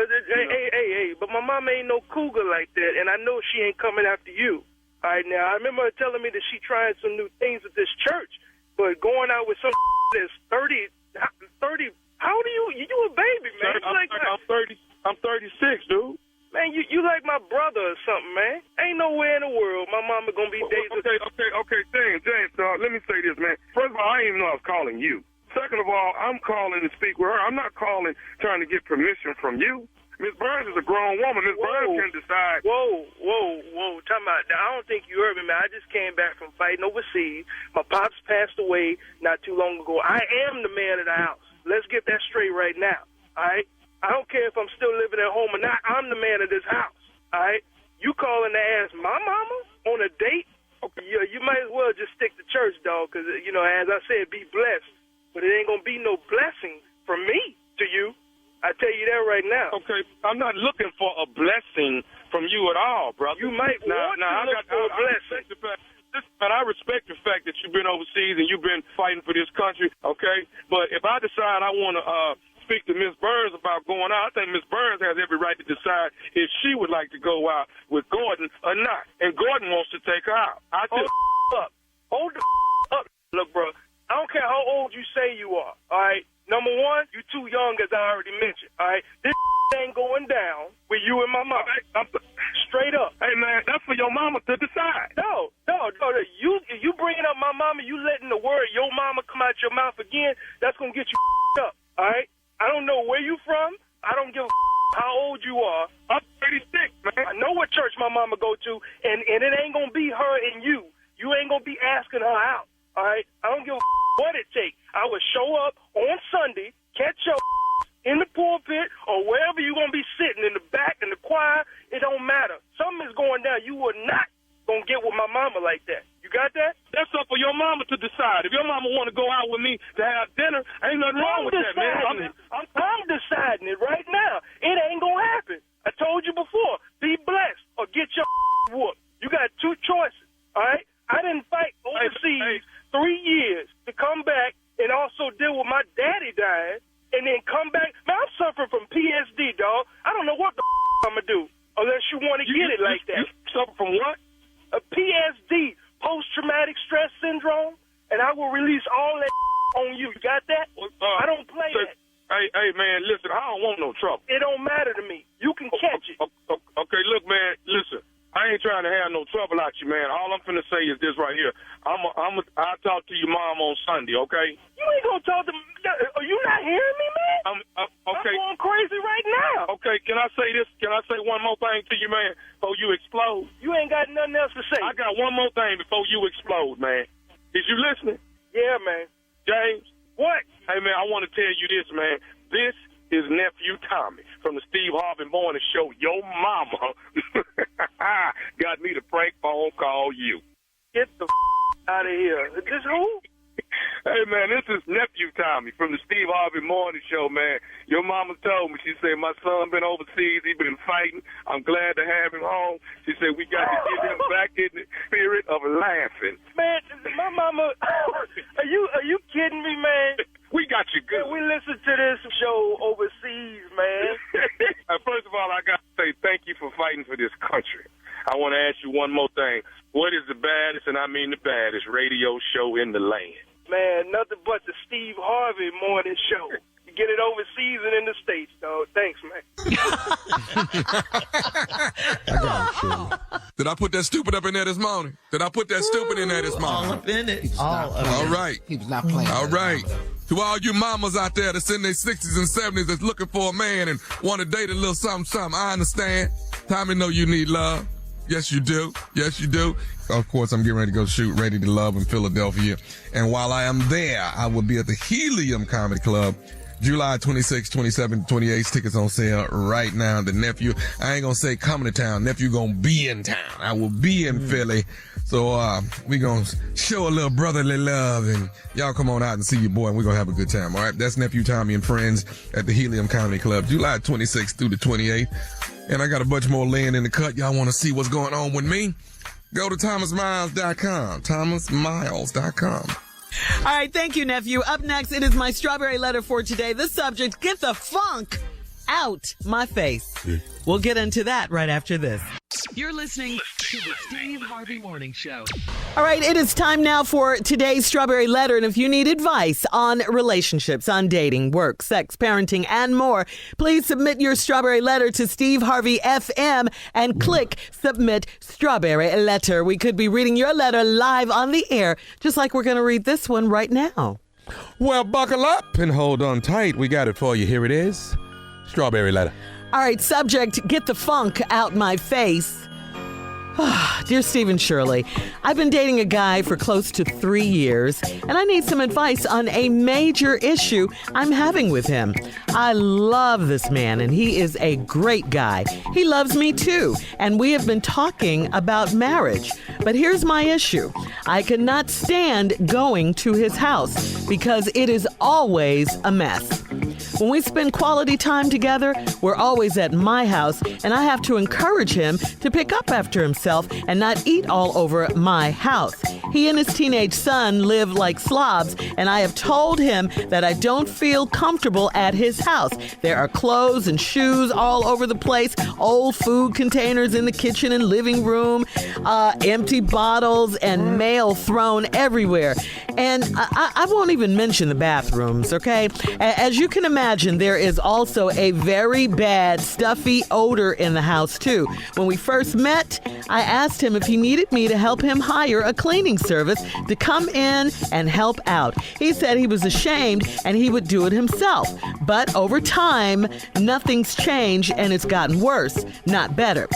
but my mom ain't no cougar like that, and I know she ain't coming after you. All right, now, I remember her telling me that she trying some new things with this church, but going out with some that's 30, how old are you? You a baby, man. I'm 36, dude. Man, you like my brother or something, man. Ain't nowhere in the world my mama gonna be dating. Okay, James, let me say this, man. First of all, I didn't even know I was calling you. Second of all, I'm calling to speak with her. I'm not calling trying to get permission from you. Miss Burns is a grown woman. Miss Burns can decide. Whoa. Time out. I don't think you heard me, man. I just came back from fighting overseas. My pops passed away not too long ago. I am the man of the house. Let's get that straight right now, all right? I don't care if I'm still living at home or not. I'm the man of this house, all right? You calling to ask my mama on a date? Okay. You might as well just stick to church, dog, because, as I said, be blessed. But it ain't going to be no blessing from me to you. I tell you that right now. Okay, I'm not looking for a blessing from you at all, brother. You might want to look for a blessing. I respect the fact that you've been overseas and you've been fighting for this country, okay? But if I decide I want to speak to Miss Burns about going out, I think Miss Burns has every right to decide if she would like to go out with Gordon or not. And Gordon wants to take her out. Hold the up. Look, bro, I don't care how old you say you are, all right? Number one, you too young, as I already mentioned, all right? This ain't going down with you and my mama. Straight up. Hey, man, that's for your mama to decide. No. You bringing up my mama, you letting the word your mama come out your mouth again, that's going to get you up, all right? I don't know where you from. I don't give a how old you are. I'm 36, man. I know what church my mama go to, and it ain't going to be her and you. You ain't going to be asking her out, all right? I don't give a what it takes. I would show up on Sunday, catch your in the pulpit or wherever you're going to be sitting, in the back, in the choir. It don't matter. Something is going down. You are not going to mama want to go out with me to have dinner. Ain't nothing wrong with that, man. I'm deciding it right now. It ain't gonna happen. I told you before. Be blessed or get your whooped. You got two choices. All right. I didn't fight overseas 3 years to come back and also deal with my daddy dying, and then come back. Man, I'm suffering from PSD, dog. I don't know what the I'm gonna do unless you want to get it like that. You suffer from what? A PSD, post-traumatic stress syndrome, and I will release all that on you. You got that? I don't play that. Hey, man, listen, I don't want no trouble. It don't matter to me. You can catch it. Okay, look, man, listen. I ain't trying to have no trouble out you, man. All I'm finna say is this right here. I'll talk to your mom on Sunday, okay? You ain't gonna talk to me. Are you not hearing me, man? Okay. I'm going crazy right now. Okay, can I say this? Can I say one more thing to you, man, before you explode? You ain't got nothing else to say. I got one more thing before you explode, man. Is you listening? Yeah, man. James? What? Hey, man, I want to tell you this, man. This is nephew Tommy from the Steve Harvey Morning Show. Your mama got me to prank phone call you. Get the out of here. Is this who? Hey, man, this is nephew Tommy from the Steve Harvey Morning Show, man. Your mama told me, she said, my son been overseas. He been fighting. I'm glad to have him home. She said, we got to get him back in the spirit of laughing. Man, my mama, are you kidding me, man? We got you good. Man, we listen to this show overseas, man. First of all, I got to say thank you for fighting for this country. I want to ask you one more thing. What is the baddest, and I mean the baddest, radio show in the land? Man, nothing but the Steve Harvey Morning Show. You get it overseas and in the States, dog. Thanks, man. Did I put that stupid up in there this morning? All up in it. All right. He was not playing. All right. To all you mamas out there that's in their 60s and 70s that's looking for a man and want to date a little something, I understand. Tommy know you need love. Yes, you do. Yes, you do. Of course, I'm getting ready to go shoot Ready to Love in Philadelphia. And while I am there, I will be at the Helium Comedy Club July 26, 27, 28. Tickets on sale right now. The nephew, I ain't going to say coming to town. Nephew going to be in town. I will be in Philly. So we going to show a little brotherly love, and y'all come on out and see your boy, and we're going to have a good time. All right, that's Nephew Tommy and friends at the Helium Comedy Club, July 26th through the 28th. And I got a bunch more laying in the cut. Y'all want to see what's going on with me? Go to thomasmiles.com, thomasmiles.com. All right, thank you, nephew. Up next, it is my strawberry letter for today. The subject, get the funk out my face. We'll get into that right after this. You're listening to the Steve Harvey Morning Show. All right, it is time now for today's strawberry letter. And if you need advice on relationships, on dating, work, sex, parenting, and more, please submit your strawberry letter to Steve Harvey FM and click Submit Strawberry Letter. We could be reading your letter live on the air, just like we're going to read this one right now. Well, buckle up and hold on tight. We got it for you. Here it is. Strawberry letter. All right, subject, get the funk out my face. Dear Stephen Shirley, I've been dating a guy for close to 3 years, and I need some advice on a major issue I'm having with him. I love this man, and he is a great guy. He loves me too, and we have been talking about marriage. But here's my issue. I cannot stand going to his house because it is always a mess. When we spend quality time together, we're always at my house, and I have to encourage him to pick up after himself and not eat all over my house. He and his teenage son live like slobs, and I have told him that I don't feel comfortable at his house. There are clothes and shoes all over the place, old food containers in the kitchen and living room, empty bottles and mail thrown everywhere. And I won't even mention the bathrooms, okay? As you can imagine, there is also a very bad, stuffy odor in the house, too. When we first met, I asked him if he needed me to help him hire a cleaning service to come in and help out. He said he was ashamed and he would do it himself. But over time, nothing's changed and it's gotten worse, not better.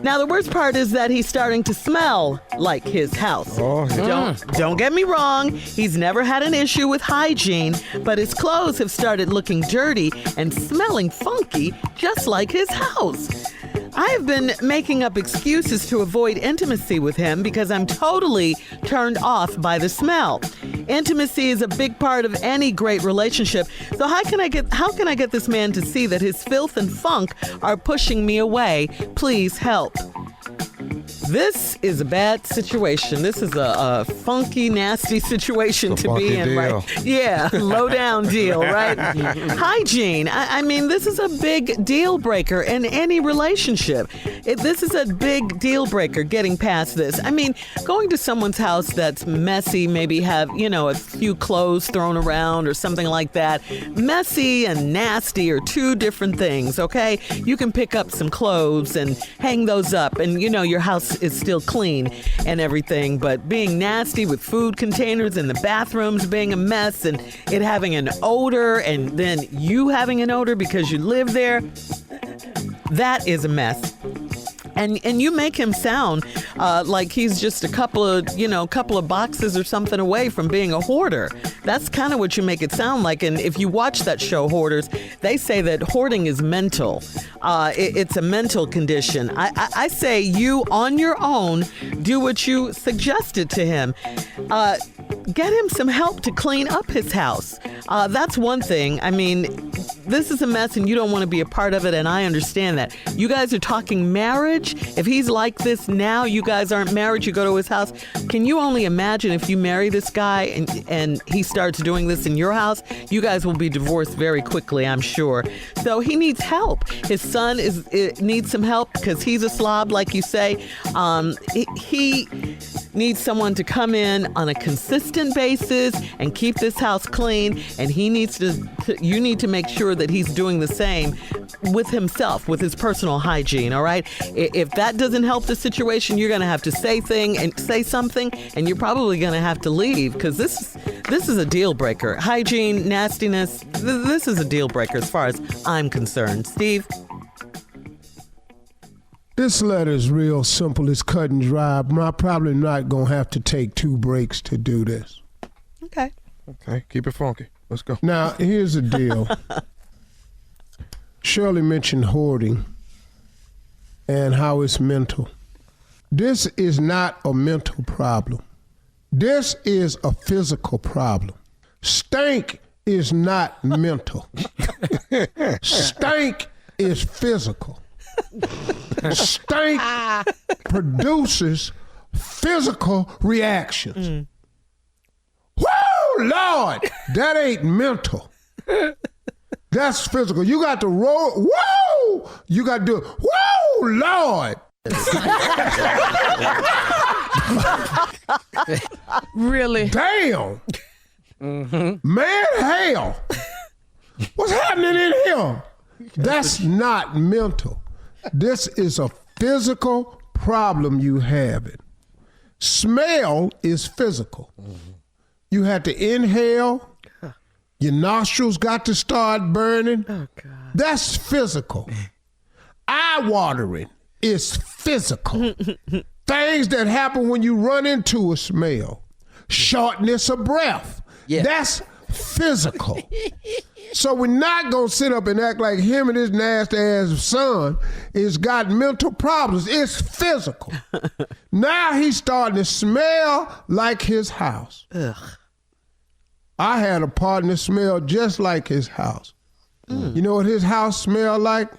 Now, the worst part is that he's starting to smell like his house. Don't get me wrong. He's never had an issue with hygiene, but his clothes have started looking dirty and smelling funky, just like his house. I have been making up excuses to avoid intimacy with him because I'm totally turned off by the smell. Intimacy is a big part of any great relationship. So how can I get this man to see that his filth and funk are pushing me away? Please help. This is a bad situation. This is a funky, nasty situation to be in, deal. right? Yeah, low down deal, right? Hygiene. I mean, this is a big deal breaker in any relationship. This is a big deal breaker, getting past this. I mean, going to someone's house that's messy, maybe have, a few clothes thrown around or something like that. Messy and nasty are two different things, okay? You can pick up some clothes and hang those up, and, your house is still clean and everything, but being nasty with food containers in the bathrooms being a mess and it having an odor and then you having an odor because you live there, that is a mess. And you make him sound like he's just a couple of boxes or something away from being a hoarder. That's kind of what you make it sound like. And if you watch that show, Hoarders, they say that hoarding is mental. It's a mental condition. I say you, on your own, do what you suggested to him. Get him some help to clean up his house. That's one thing. I mean, this is a mess and you don't want to be a part of it, and I understand that. You guys are talking marriage. If he's like this now, you guys aren't married, you go to his house. Can you only imagine if you marry this guy and he starts doing this in your house? You guys will be divorced very quickly, I'm sure. So he needs help. His son needs some help because he's a slob, like you say. He needs someone to come in on a consistent basis and keep this house clean, and he needs you need to make sure that he's doing the same with himself, with his personal hygiene, all right? If that doesn't help the situation, you're going to have to say something, and you're probably going to have to leave, because this is a deal breaker. Hygiene, nastiness, this is a deal breaker as far as I'm concerned. Steve? This letter is real simple. It's cut and dry. I'm probably not going to have to take 2 breaks to do this. Okay. Okay, keep it funky. Let's go. Now, here's the deal. Shirley mentioned hoarding and how it's mental. This is not a mental problem. This is a physical problem. Stank is not mental. Stank is physical. Stank produces physical reactions. Whoa, Lord, that ain't mental. That's physical. You got to roll. Whoa, you got to do it. Whoa, Lord. Really? Damn. Man, hell. What's happening in here? That's not mental. This is a physical problem you have it. Smell is physical. You had to inhale. Your nostrils got to start burning. Oh, God. That's physical. Eye watering is physical. Things that happen when you run into a smell. Shortness of breath. Yeah. That's physical. So we're not going to sit up and act like him and his nasty ass son has got mental problems. It's physical. Now he's starting to smell like his house. Ugh. I had a partner smell just like his house. You know what his house smelled like?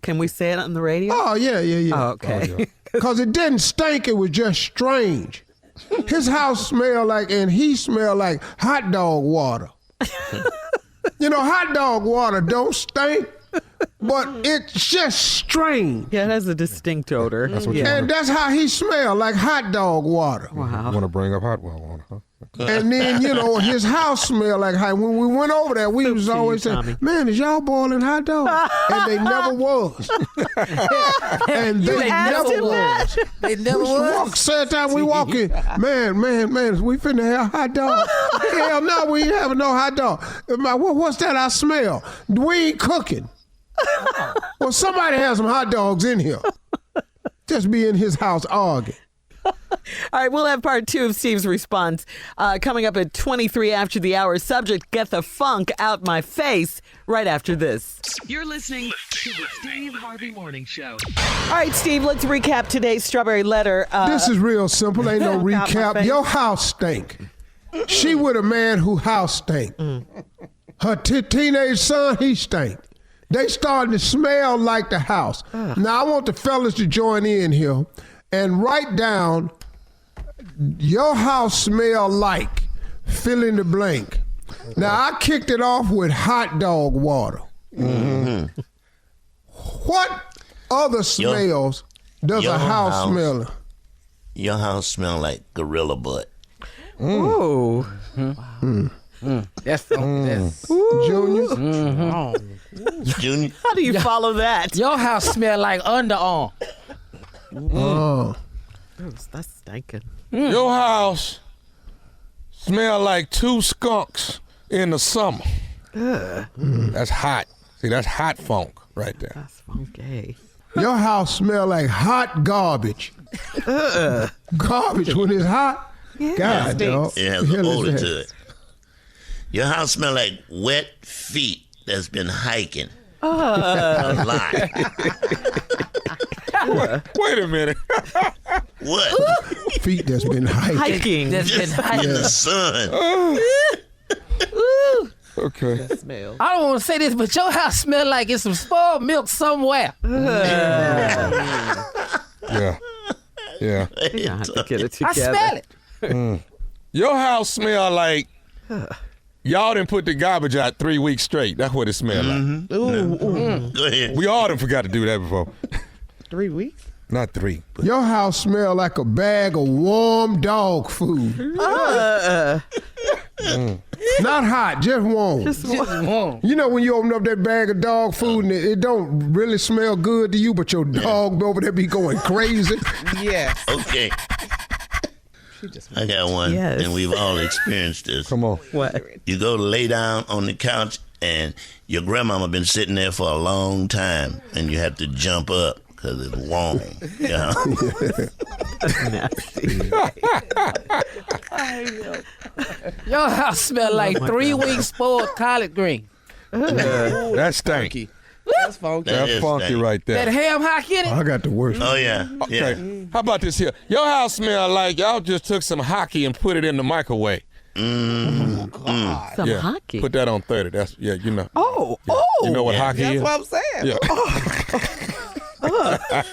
Can we say it on the radio? Oh, yeah. Oh, okay. Because it didn't stink, it was just strange. His house smelled like, and he smelled like hot dog water. Hot dog water don't stink, but it's just strange. Yeah, it has a distinct odor. That's what And that's how he smelled, like hot dog water. Wow. You want to bring up hot water, huh? And then, his house smelled like hot. When we went over there, we was always saying, man, is y'all boiling hot dogs? And they never was. And they never was. They never was. Every time we walk in, man, we finna have hot dog. Hell no, we ain't having no hot dog. What's that I smell? We ain't cooking. Well, somebody has some hot dogs in here. Just be in his house arguing. All right, we'll have part 2 of Steve's response coming up at 23 after the hour. Subject, get the funk out my face, right after this. You're listening to the Steve Harvey Morning Show. All right, Steve, let's recap today's Strawberry Letter. This is real simple. Ain't no recap. Your house stink. She with a man who house stank. Her teenage son, he stank. They starting to smell like the house. Now, I want the fellas to join in here and write down your house smell like, fill in the blank. Now, I kicked it off with hot dog water. What other smells does a house smell? Your house smell like gorilla butt. Ooh. That's Junior. Junior. How do you follow that? Your house smell like underarm. That's stinking. Your house smell like 2 skunks in the summer. That's hot. See, that's hot funk right there. That's funky. Your house smell like hot garbage. Garbage when it's hot? Yeah. God, dog. It has an odor to it. Your house smell like wet feet that's been hiking a lot. Wait a minute. What? Feet that's been hiking. That's been Just in hiking. the sun. Okay. Smell. I don't want to say this, but your house smell like it's some spoiled milk somewhere. Yeah. You don't have to get it I together. smell it. Your house smell like y'all didn't put the garbage out 3 weeks straight. That's what it smelled like. Go ahead. We all done forgot to do that before. 3 weeks? Not 3. But Your house smell like a bag of warm dog food. Not hot, just warm. You know when you open up that bag of dog food and it don't really smell good to you, but your dog over there be going crazy. Yes. Okay. I got one, Yes. and we've all experienced this. come on. What? You go to lay down on the couch, and your grandmama been sitting there for a long time, and you have to jump up because it's warm. You know? Nasty. Your house smell like 3 weeks spoiled collard green. That stanky. That's funky. That That's is funky stanky. right That there. ham hock in it. I got the worst. Oh, yeah. Yeah. Okay. How about this here? Your house smell like y'all just took some hockey and put it in the microwave. Some Yeah. hockey. Put that on 30. That's you know. Oh, Yeah. oh. You know what hockey That's is? what I'm saying. Yeah.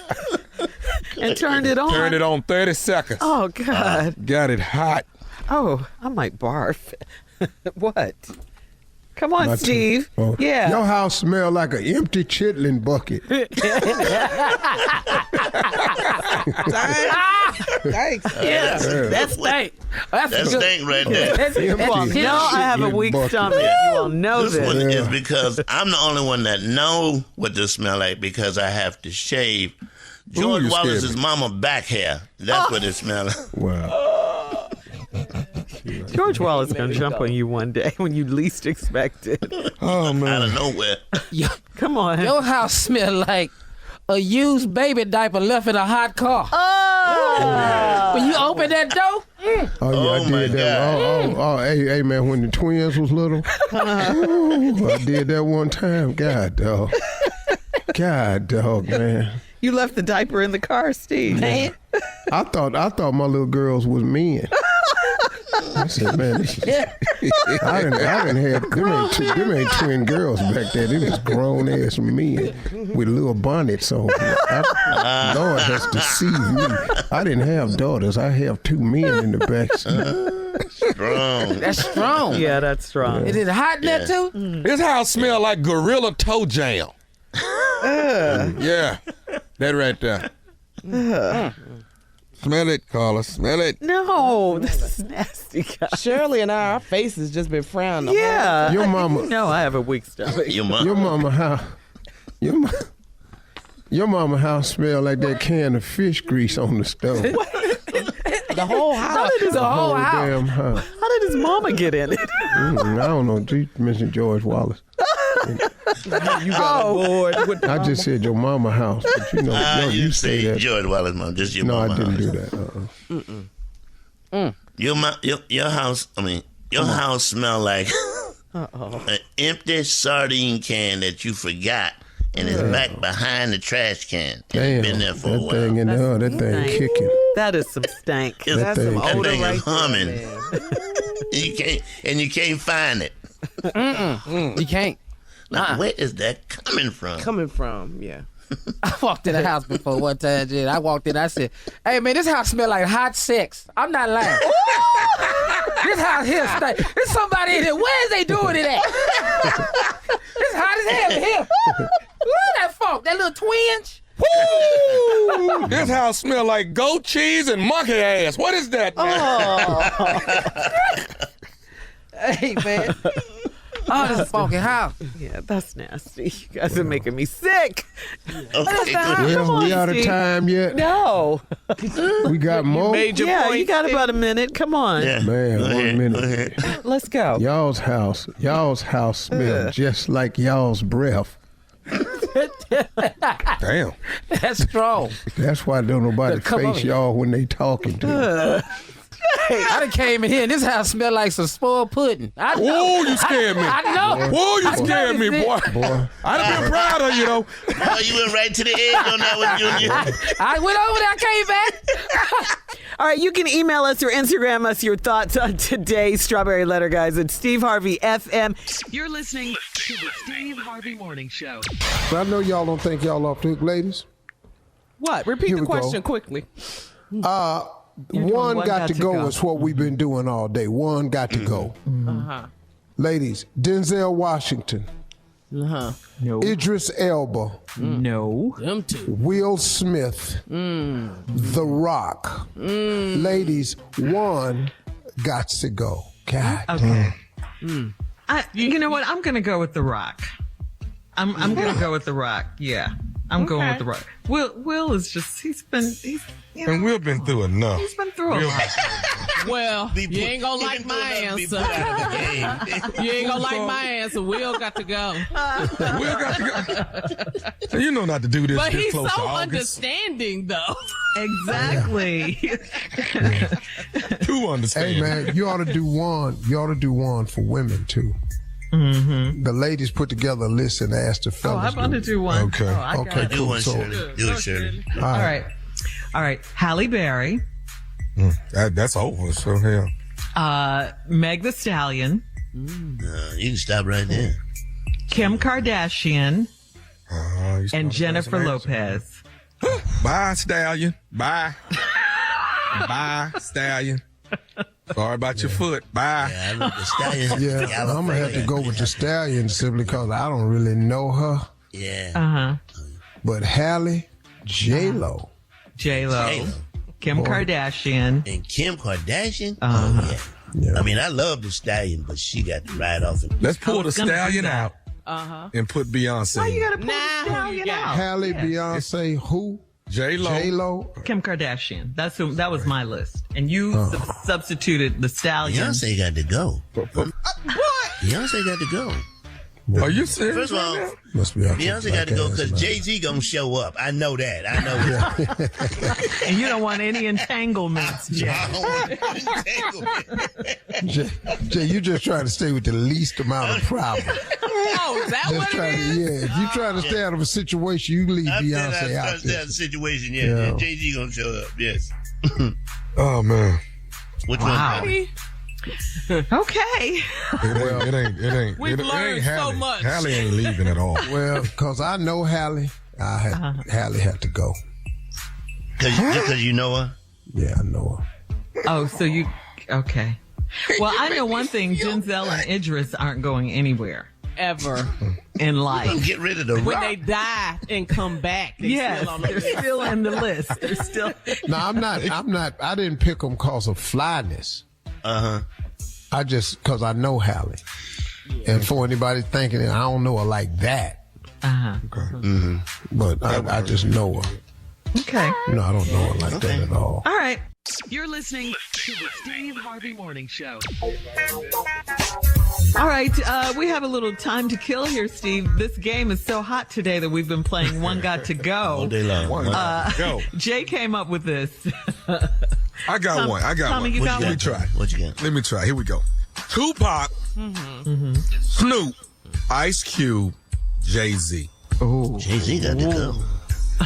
And turned it on. Turn it on 30 seconds. Oh, God. Got it hot. Oh, I might barf. What? Come on, My Steve. Oh. Yeah. Your house smell like an empty chitlin bucket. Thanks. Yes. That stank. That's That a good- stink right there. You will know I have a weak bucket. stomach. You will know This this. one is because I'm the only one that know what this smell like because I have to shave George you scared Wallace's me. mama back hair. That's what it smells like. Wow. George Wallace going to jump on you one day when you least expect it. Oh Out man. of nowhere. Come on. Your house smell like a used baby diaper left in a hot car. When you open that door, Oh, yeah, I my did that. Oh, hey, man, when the twins was little, ooh, I did that one time. God, dog. God, dog, man. You left the diaper in the car, Steve. man. I thought my little girls was men. I said, man, this is, I didn't have them ain't twin girls back there. They was grown ass men with little bonnets on. Lord has deceived me. I didn't have daughters. I have 2 men in the back seat. Strong. That's strong. Yeah, that's strong. Is it hot in there too? This house smell like gorilla toe jam. Yeah. That right there. Smell it, Carla. Smell it. No, this is nasty, guys. Shirley and our faces just been frowning. Yeah. Your mama- You know I have a weak stomach. Your mom. Your mama house. Your mama house smell like that can of fish grease on the stove. The whole house. The whole house. Damn house. How did his mama get in it? I don't know. You mentioned George Wallace. You got bored with I just said your mama house, but you know, no, you you say say that. George Wallace, mom. Just your No, mama I didn't house. do that. Your house. I mean, your house smell like an empty sardine can that you forgot, and it's back behind the trash can. Damn, It's been there for a that while. thing in there, that thing stank. kicking. That is some stank. It's- That's some That odor thing is right humming. there, man. and you can't find it. You can't. Now, where is that coming from? Yeah. I walked in the house before one time, Jen. I walked in, I said, hey, man, this house smell like hot sex. I'm not lying. This house here stink. There's somebody in here. Where is they doing it at? It's hot as hell in here. Look at that funk, that little twinge. Woo! This house smell like goat cheese and monkey ass. What is that, man? Hey, man. Oh, this is a funky house. Yeah, that's nasty. You guys are making me sick. Okay, Well, we out of time yet? No. We got more? Major point. You got about a minute. Come on. Yeah. Man, Go 1 ahead, minute. go ahead. Let's go. Y'all's house smells just like y'all's breath. Damn. That's strong. That's why don't nobody Come on face here. y'all when they talking to you. I done came in here and this house smelled like some spoiled pudding. Whoa, you scared me. I know. Whoa, you I know scared me, this boy. I'd have been proud of you, though. Oh, you went right to the edge on that one, Junior. I went over there, I came back. All right, you can email us or Instagram us your thoughts on today's Strawberry Letter, guys. It's Steve Harvey FM. You're listening to the Steve Harvey Morning Show. But I know y'all don't think y'all off the hook, ladies. What? Repeat Here the we go. question quickly. One got to go is what we've been doing all day. One got to go. Ladies, Denzel Washington, No. Idris Elba, No. Them two. Will Smith, The Rock. Ladies, one got to go. God Okay. damn. You know what? I'm going to go with The Rock. I'm going to go with The Rock. Yeah. I'm going with The Rock. Will is just, And we've been through enough. he's been through a lot. Well, you ain't gonna like my answer. You ain't gonna like my answer. Will got to go. We've got to go. You know not to do this But this he's close so to August. understanding, though. Exactly. Too understand. Hey, man, you ought to do one. You ought to do one for women, too. The ladies put together a list and asked the Oh, fellas. I'm going to do one. Okay. Oh, I got Okay, it. Do cool. one, So, Shirley. Do it, Shirley. All right. Halle Berry, That's over, so hell. Meg the Stallion, You can stop right there. Kim Kardashian, You and started Jennifer pressing Lopez. Bye, Stallion. Bye. Bye, Stallion. Sorry about your foot. Bye. Yeah, I love the Stallion. yeah, I'm going to have to go with the Stallion simply because I don't really know her. Yeah. But Halle, J-Lo. J-Lo, J-Lo. Kim Kardashian. And Kim Kardashian? Oh, yeah. I mean, I love the Stallion, but she got to ride off. Let's pull the was gonna do Stallion that. out and put Beyonce. Why you got to pull Nah, the who you Stallion got? out? Halle, Beyonce, who? J-Lo. J-Lo. Kim Kardashian. That was my list. And you substituted the Stallion. Beyonce got to go. What? Beyonce got to go. Are you serious? First of all, Must be out Beyonce got to go because Jay-Z going to show up. I know that. And you don't want any entanglements, Jay. Jay, you just trying to stay with the least amount of problems. Oh, is that Just what trying it to, is? if you try to stay out of a situation, you leave Beyonce out there. That's the situation, yeah. Jay-Z going to show up, yes. Oh, man. Which Wow. one? Okay. It ain't. We've learned so Halle. much. Halle ain't leaving at all. Well, because I know Halle, Halle had to go. Because you know her? Yeah, I know her. Oh, so you, okay. Well, I know one thing, Denzel and Idris aren't going anywhere Ever. in life. Get rid of the When rock. they die and come back, they Yes, still on the they're list. still in the list. They're still. No, I'm not, I didn't pick them because of flyness. I just, because I know Halle. And for anybody thinking I don't know her like that, but I just know her. Okay. No, I don't know her like that at all. All right. You're listening to the Steve Harvey Morning Show. All right, we have a little time to kill here, Steve. This game is so hot today that we've been playing One Got to Go. All day long. Go. Jay came up with this. I got one. Tommy, you got Let one? me try. What you got? Let me try. Here we go. Tupac, Snoop, Ice Cube, Jay-Z. Oh. Jay-Z got to go.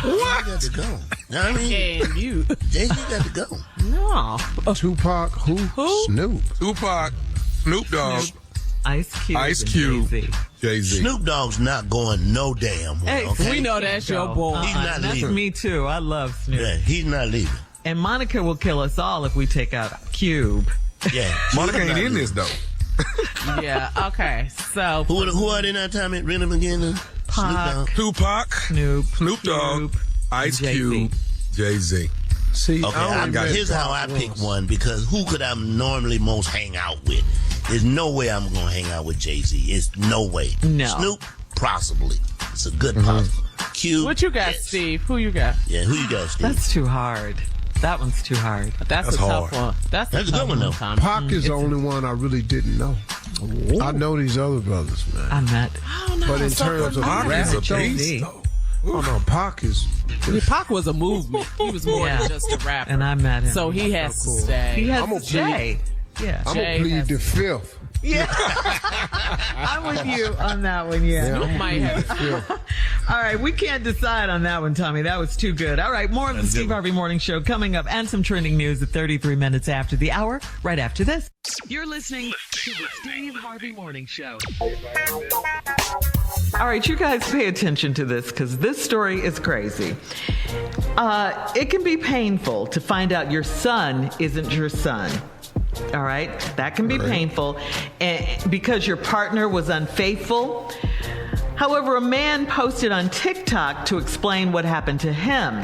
What? Got to go. I mean, And you. Jay-Z got to go. No. Tupac, who? Snoop. Tupac, Snoop Dogg, Ice Cube. Ice and Cube, Jay-Z. Jay-Z. Snoop Dogg's not going no damn way. Hey, Okay? We know that's your boy. He's not That's leaving. me too. I love Snoop. Yeah, he's not leaving. And Monica will kill us all if we take out Cube. Yeah. Monica ain't in this though. Yeah, okay. So, Who are they now, Tommy? Read them again. Pac. Tupac, Snoop Dogg, Cube, Ice Jay-Z. Cube, Jay-Z. See, Okay, I only met here's how I Pac pick once. one, because who could I normally most hang out with? There's no way I'm going to hang out with Jay-Z. It's no way. No. Snoop, possibly. It's a good possible. Q. what you got, yes. Steve? Who you got? Yeah, who you got, Steve? That's too hard. That one's too hard. That's a tough hard. one. That's a good one, though. Tommy. Pac is the only one I really didn't know. I know these other brothers, man. I met. But in terms of Pac rap, is a Jay-Z. beast though. oh no, Pac is. Pac was a movement. He was more than just a rapper. And I met him. So he has cool. to stay. He has I'm to a stay. Yeah. I'm Jay gonna plead has- the fifth. Yeah. I'm with you on that one, yeah. Snoop might have. All right, we can't decide on that one, Tommy. That was too good. All right, more of the Steve Harvey Morning Show coming up, and some trending news at 33 minutes after the hour, right after this. You're listening to the Steve Harvey Morning Show. All right, you guys pay attention to this, because this story is crazy. It can be painful to find out your son isn't your son. All right, that can be painful, and because your partner was unfaithful. However, a man posted on TikTok to explain what happened to him.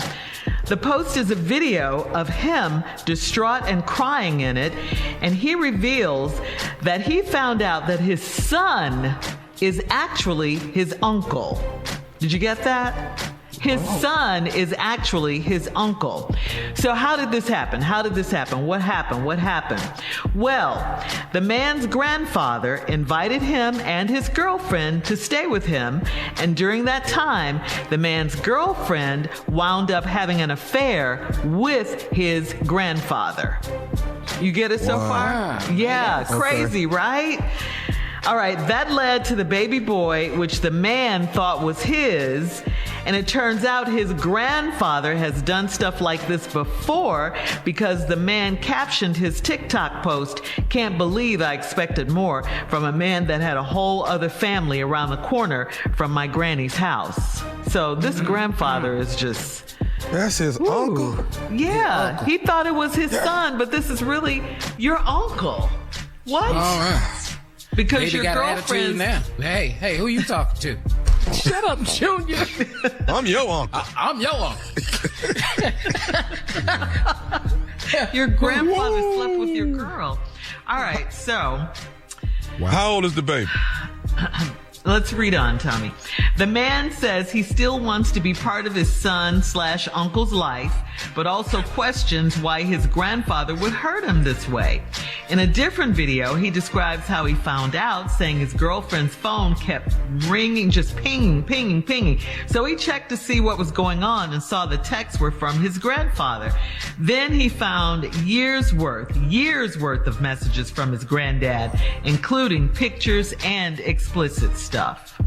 The post is a video of him distraught and crying in it, and he reveals that he found out that his son is actually his uncle. Did you get that? His son is actually his uncle. So how did this happen? How did this happen? What happened? What happened? Well, the man's grandfather invited him and his girlfriend to stay with him, and during that time, the man's girlfriend wound up having an affair with his grandfather. You get it so far? Yeah, crazy, right? All right, that led to the baby boy, which the man thought was his. And it turns out his grandfather has done stuff like this before, because the man captioned his TikTok post, "Can't believe I expected more from a man that had a whole other family around the corner from my granny's house." So this grandfather is just... That's his uncle. Yeah, he thought it was his son, but this is really your uncle. What? All right. Because Baby your got an attitude girlfriend's... now. Hey, who you talking to? Shut up, Junior. I'm your uncle. I'm your uncle. Your grandfather slept with your girl. All right, so How old is the baby? let's read on, Tommy. The man says he still wants to be part of his son/uncle's life, but also questions why his grandfather would hurt him this way. In a different video, he describes how he found out, saying his girlfriend's phone kept ringing, just pinging, pinging, pinging. So he checked to see what was going on and saw the texts were from his grandfather. Then he found years worth of messages from his granddad, including pictures and explicit stuff.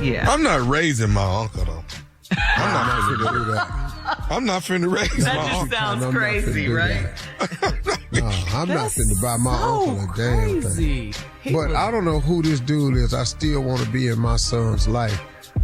Yeah. I'm not raising my uncle though. I'm not finna do that. I'm not finna raise That my just uncle. sounds I'm not crazy, finna do right? No, I'm not finna buy my uncle a damn thing. Crazy. But I don't know who this dude is. I still want to be in my son's life.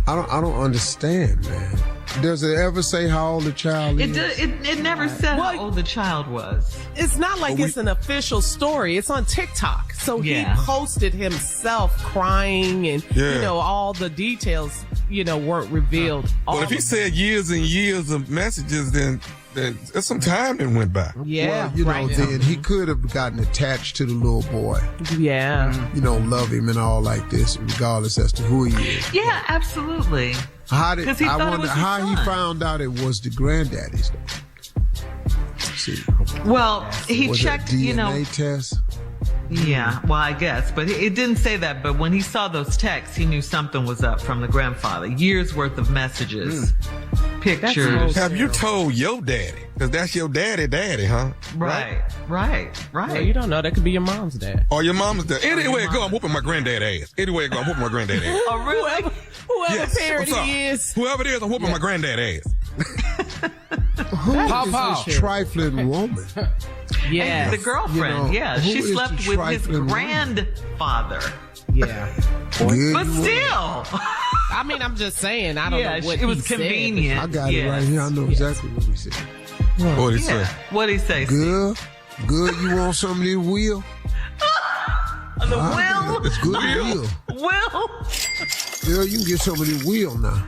I don't understand, man. Does it ever say how old the child is? It never said how old the child was. It's not like it's an official story. It's on TikTok. So Yeah. he posted himself crying and, all the details, weren't revealed. Well, if he said years and years of messages, then there's some time that went by. Yeah. Well, then he could have gotten attached to the little boy. Yeah. Love him and all like this, regardless as to who he is. Yeah, absolutely. How did 'Cause he I thought it wonder was his how he son. found out it was the granddaddy's? See, Well, he was checked, it a DNA test? Yeah, well, I guess. But it didn't say that. But when he saw those texts, he knew something was up from the grandfather. Years worth of messages. pictures. Have you told your daddy? Because that's your daddy, huh? Right. Well, you don't know. That could be your mom's dad. Or your mom's dad. Anyway it go, I'm whooping my granddad ass. Anyway it go, I'm whooping my granddad ass. Oh, really? Whoever parent he is. Whoever it is, I'm whooping my granddad ass. Who is this trifling woman? Yeah. The girlfriend, she slept with his grandfather. Yeah. But still. I mean, I'm just saying, I don't know what it was convenient. I got it right here. I know exactly what he said. What did he say? What did he say? Good, you want some of this wheel? The wheel? It's good wheel. Will? Girl, you can get some of this wheel now.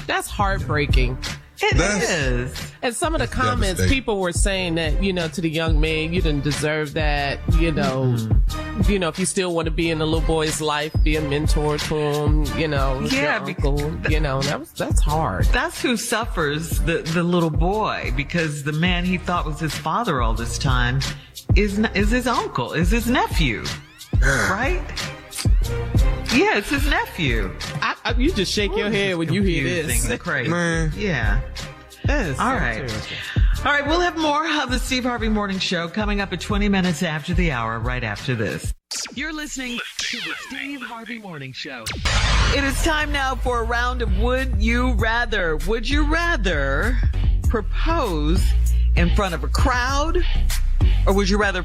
That's heartbreaking. It is. And some of the comments, people were saying that, to the young man, you didn't deserve that. If you still want to be in the little boy's life, be a mentor to him, your uncle, that's hard. That's who suffers, the little boy, because the man he thought was his father all this time is his uncle, is his nephew, right? Yeah, it's his nephew. You just shake your head when you hear this. Crazy. Man. Yeah. All right. All right, we'll have more of the Steve Harvey Morning Show coming up at 20 minutes after the hour, right after this. You're listening to the Steve Harvey Morning Show. It is time now for a round of Would You Rather. Would you rather propose in front of a crowd, or would you rather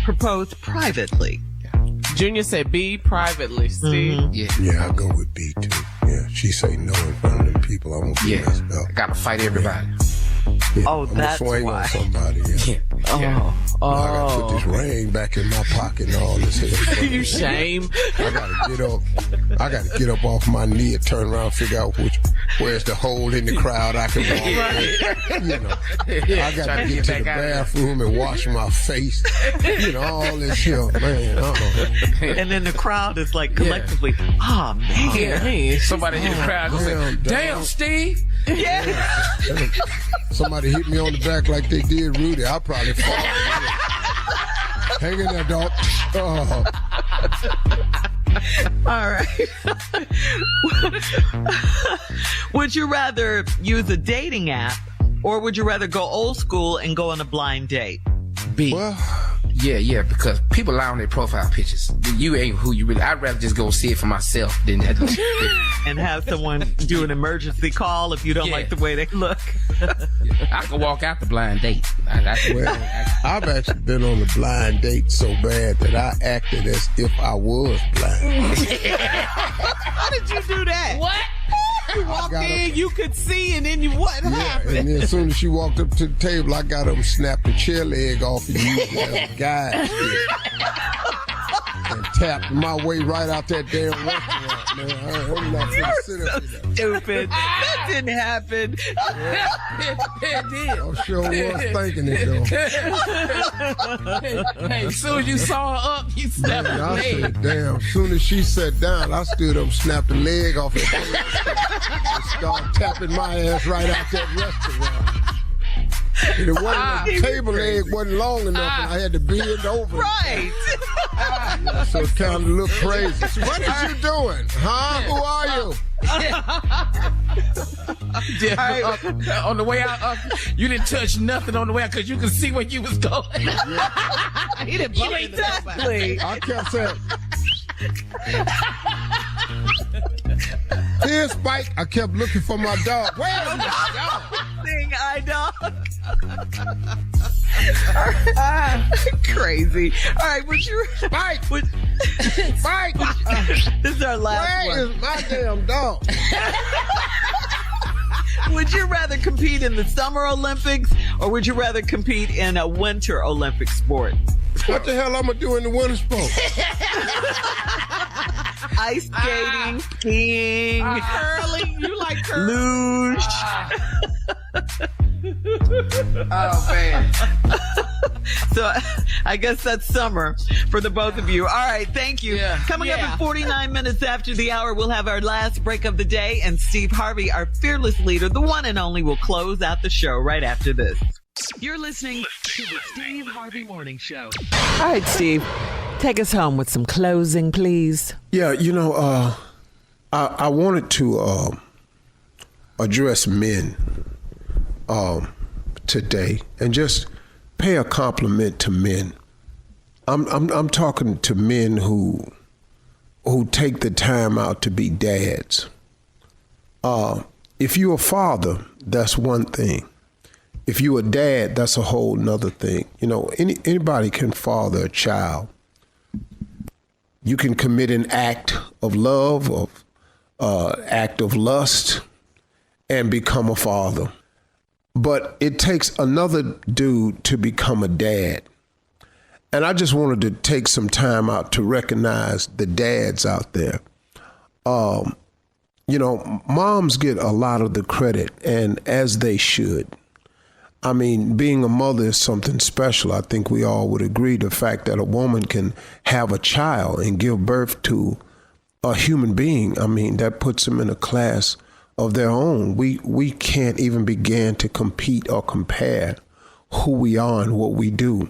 propose privately? Junior said B, privately. Steve? Mm-hmm. Yeah, I'll go with B too. Yeah, she say no in front of them people. I won't be messed up. I gotta fight everybody. Yeah, Oh, I'm that's swing why. on somebody. Yeah. I gotta put this ring back in my pocket and all this. You shame. I gotta get up off my knee and turn around and figure out where's the hole in the crowd I can walk in. I gotta get to the bathroom and wash my face. All this here, man. And then the crowd is like collectively, oh man. Yeah. Somebody in the crowd gonna say, damn, Steve. Yeah. Somebody hit me on the back like they did Rudy. I'll probably fall. Hang in there, dog. Oh. All right. Would you rather use a dating app, or would you rather go old school and go on a blind date? B. Well, yeah, because people lie on their profile pictures. You ain't who you really. I'd rather just go see it for myself than and have someone do an emergency call if you don't like the way they look. I can walk out the blind date. I've actually been on a blind date so bad that I acted as if I was blind. How did you do that? What? You walked in, you could see, and then what happened? And then as soon as she walked up to the table, I got up and snapped the chair leg off of you as a guide and tapped my way right out that damn restaurant, man. I'm not gonna sit up here. Stupid. That didn't happen. It did. I sure was thinking it, though. Hey, as soon as you saw her up, you snapped her I leg. said, damn. As soon as she sat down, I stood up and snapped the leg off her and started tapping my ass right out that restaurant. And it wasn't, the table leg wasn't long enough, and I had to bend over. Right. So it kind of looked crazy. So what are you doing? Huh? Who are you? On the way out, you didn't touch nothing on the way out because you could see where you was going. He didn't bump into nobody. I kept saying, here's Spike. I kept looking for my dog. Where's my dog? Sing I dog. Crazy. All right, would you Spike? Spike. This is our last one. Where is my damn dog? Would you rather compete in the Summer Olympics, or would you rather compete in a Winter Olympic sport? What the hell I'm gonna do in the winter sport? Ice skating, skiing, Curling. You like curling? luge. Oh, man. So I guess that's summer for the both of you. All right, thank you. Coming up at 49 minutes after the hour, we'll have our last break of the day, and Steve Harvey, our fearless leader, the one and only, will close out the show right after this. You're listening to the Steve Harvey Morning Show. All right, Steve, take us home with some closing, please. Yeah, I wanted to address men today and just pay a compliment to men. I'm talking to men who take the time out to be dads. If you're a father, that's one thing. If you're a dad, that's a whole nother thing. You know, anybody can father a child. You can commit an act of love, act of lust, and become a father. But it takes another dude to become a dad. And I just wanted to take some time out to recognize the dads out there. You know, moms get a lot of the credit, and as they should. I mean, being a mother is something special. I think we all would agree. The fact that a woman can have a child and give birth to a human being, I mean, that puts them in a class of their own. We can't even begin to compete or compare who we are and what we do.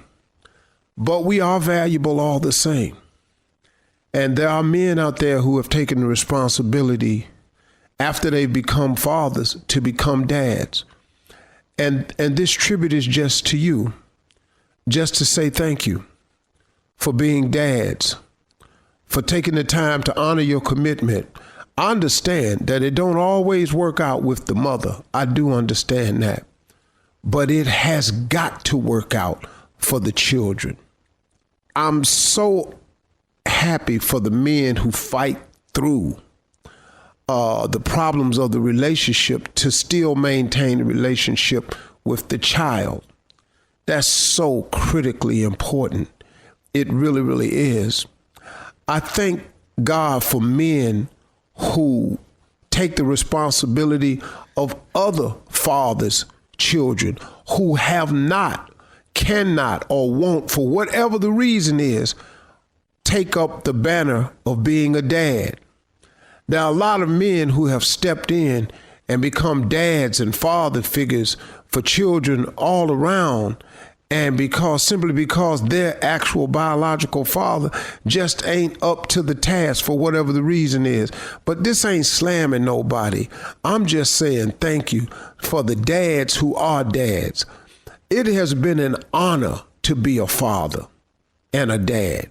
But we are valuable all the same. And there are men out there who have taken the responsibility after they've become fathers to become dads. And this tribute is just to you, just to say thank you for being dads, for taking the time to honor your commitment. I understand that it don't always work out with the mother. I do understand that. But it has got to work out for the children. I'm so happy for the men who fight through the problems of the relationship to still maintain the relationship with the child. That's so critically important. It really, really is. I thank God for men who take the responsibility of other fathers' children who have not, cannot, or won't, for whatever the reason is, take up the banner of being a dad. There are a lot of men who have stepped in and become dads and father figures for children all around, and simply because their actual biological father just ain't up to the task for whatever the reason is. But this ain't slamming nobody. I'm just saying thank you for the dads who are dads. It has been an honor to be a father and a dad.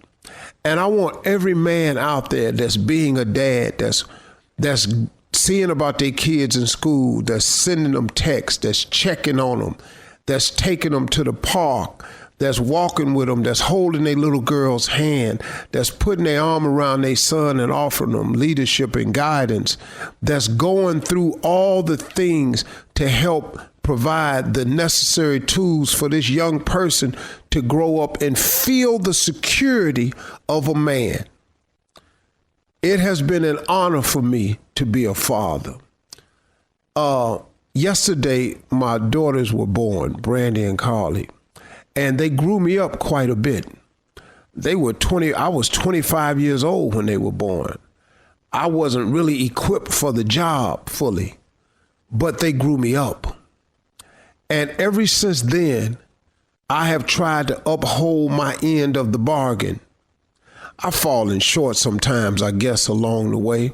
And I want every man out there that's being a dad, that's seeing about their kids in school, that's sending them texts, that's checking on them, that's taking them to the park, that's walking with them, that's holding their little girl's hand, that's putting their arm around their son and offering them leadership and guidance, that's going through all the things to help provide the necessary tools for this young person to grow up and feel the security of a man. It has been an honor for me to be a father. Yesterday, my daughters were born, Brandy and Carly, and they grew me up quite a bit. I was 25 years old when they were born. I wasn't really equipped for the job fully, but they grew me up. And ever since then, I have tried to uphold my end of the bargain. I've fallen short sometimes, I guess, along the way.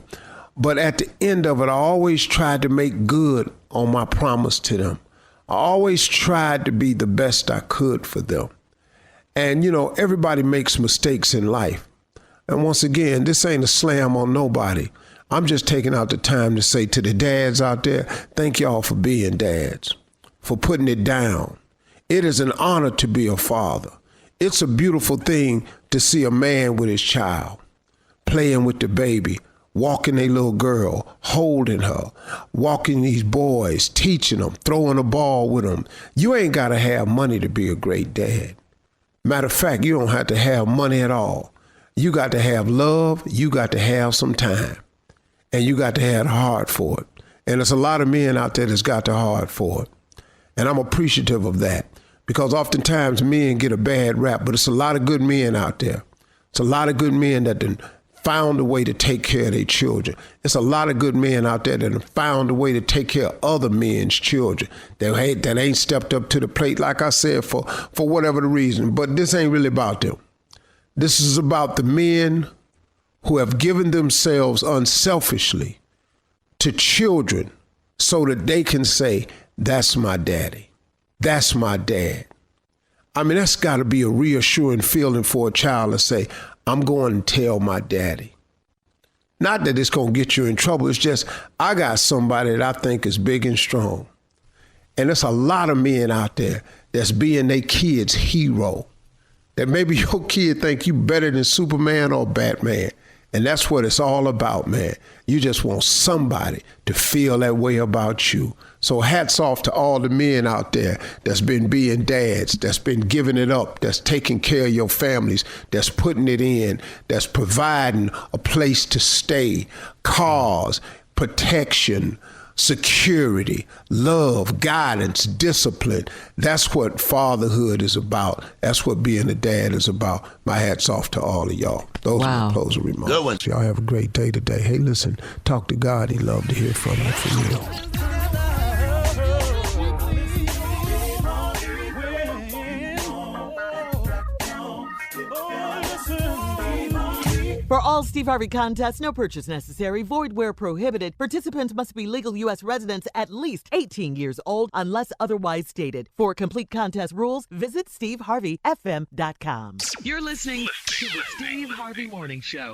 But at the end of it, I always tried to make good on my promise to them. I always tried to be the best I could for them. And, you know, everybody makes mistakes in life. And once again, this ain't a slam on nobody. I'm just taking out the time to say to the dads out there, thank y'all for being dads, for putting it down. It is an honor to be a father. It's a beautiful thing to see a man with his child, playing with the baby, walking a little girl, holding her, walking these boys, teaching them, throwing a ball with them. You ain't got to have money to be a great dad. Matter of fact, you don't have to have money at all. You got to have love. You got to have some time. And you got to have the heart for it. And there's a lot of men out there that's got the heart for it. And I'm appreciative of that, because oftentimes men get a bad rap, but it's a lot of good men out there. It's a lot of good men that done found a way to take care of their children. It's a lot of good men out there that have found a way to take care of other men's children that ain't stepped up to the plate, like I said, for whatever the reason. But this ain't really about them. This is about the men who have given themselves unselfishly to children so that they can say, that's my daddy. That's my dad. I mean, that's got to be a reassuring feeling for a child to say, I'm going to tell my daddy. Not that it's going to get you in trouble. It's just, I got somebody that I think is big and strong. And there's a lot of men out there that's being their kid's hero. That maybe your kid think you better than Superman or Batman. And that's what it's all about, man. You just want somebody to feel that way about you. So hats off to all the men out there that's been being dads, that's been giving it up, that's taking care of your families, that's putting it in, that's providing a place to stay, cars, protection, security, love, guidance, discipline. That's what fatherhood is about. That's what being a dad is about. My hat's off to all of y'all. Those are my closing remarks. Good one. Y'all have a great day today. Hey, listen, talk to God. He'd love to hear from you for real. For all Steve Harvey contests, no purchase necessary, void where prohibited. Participants must be legal U.S. residents at least 18 years old unless otherwise stated. For complete contest rules, visit SteveHarveyFM.com. You're listening to the Steve Harvey Morning Show.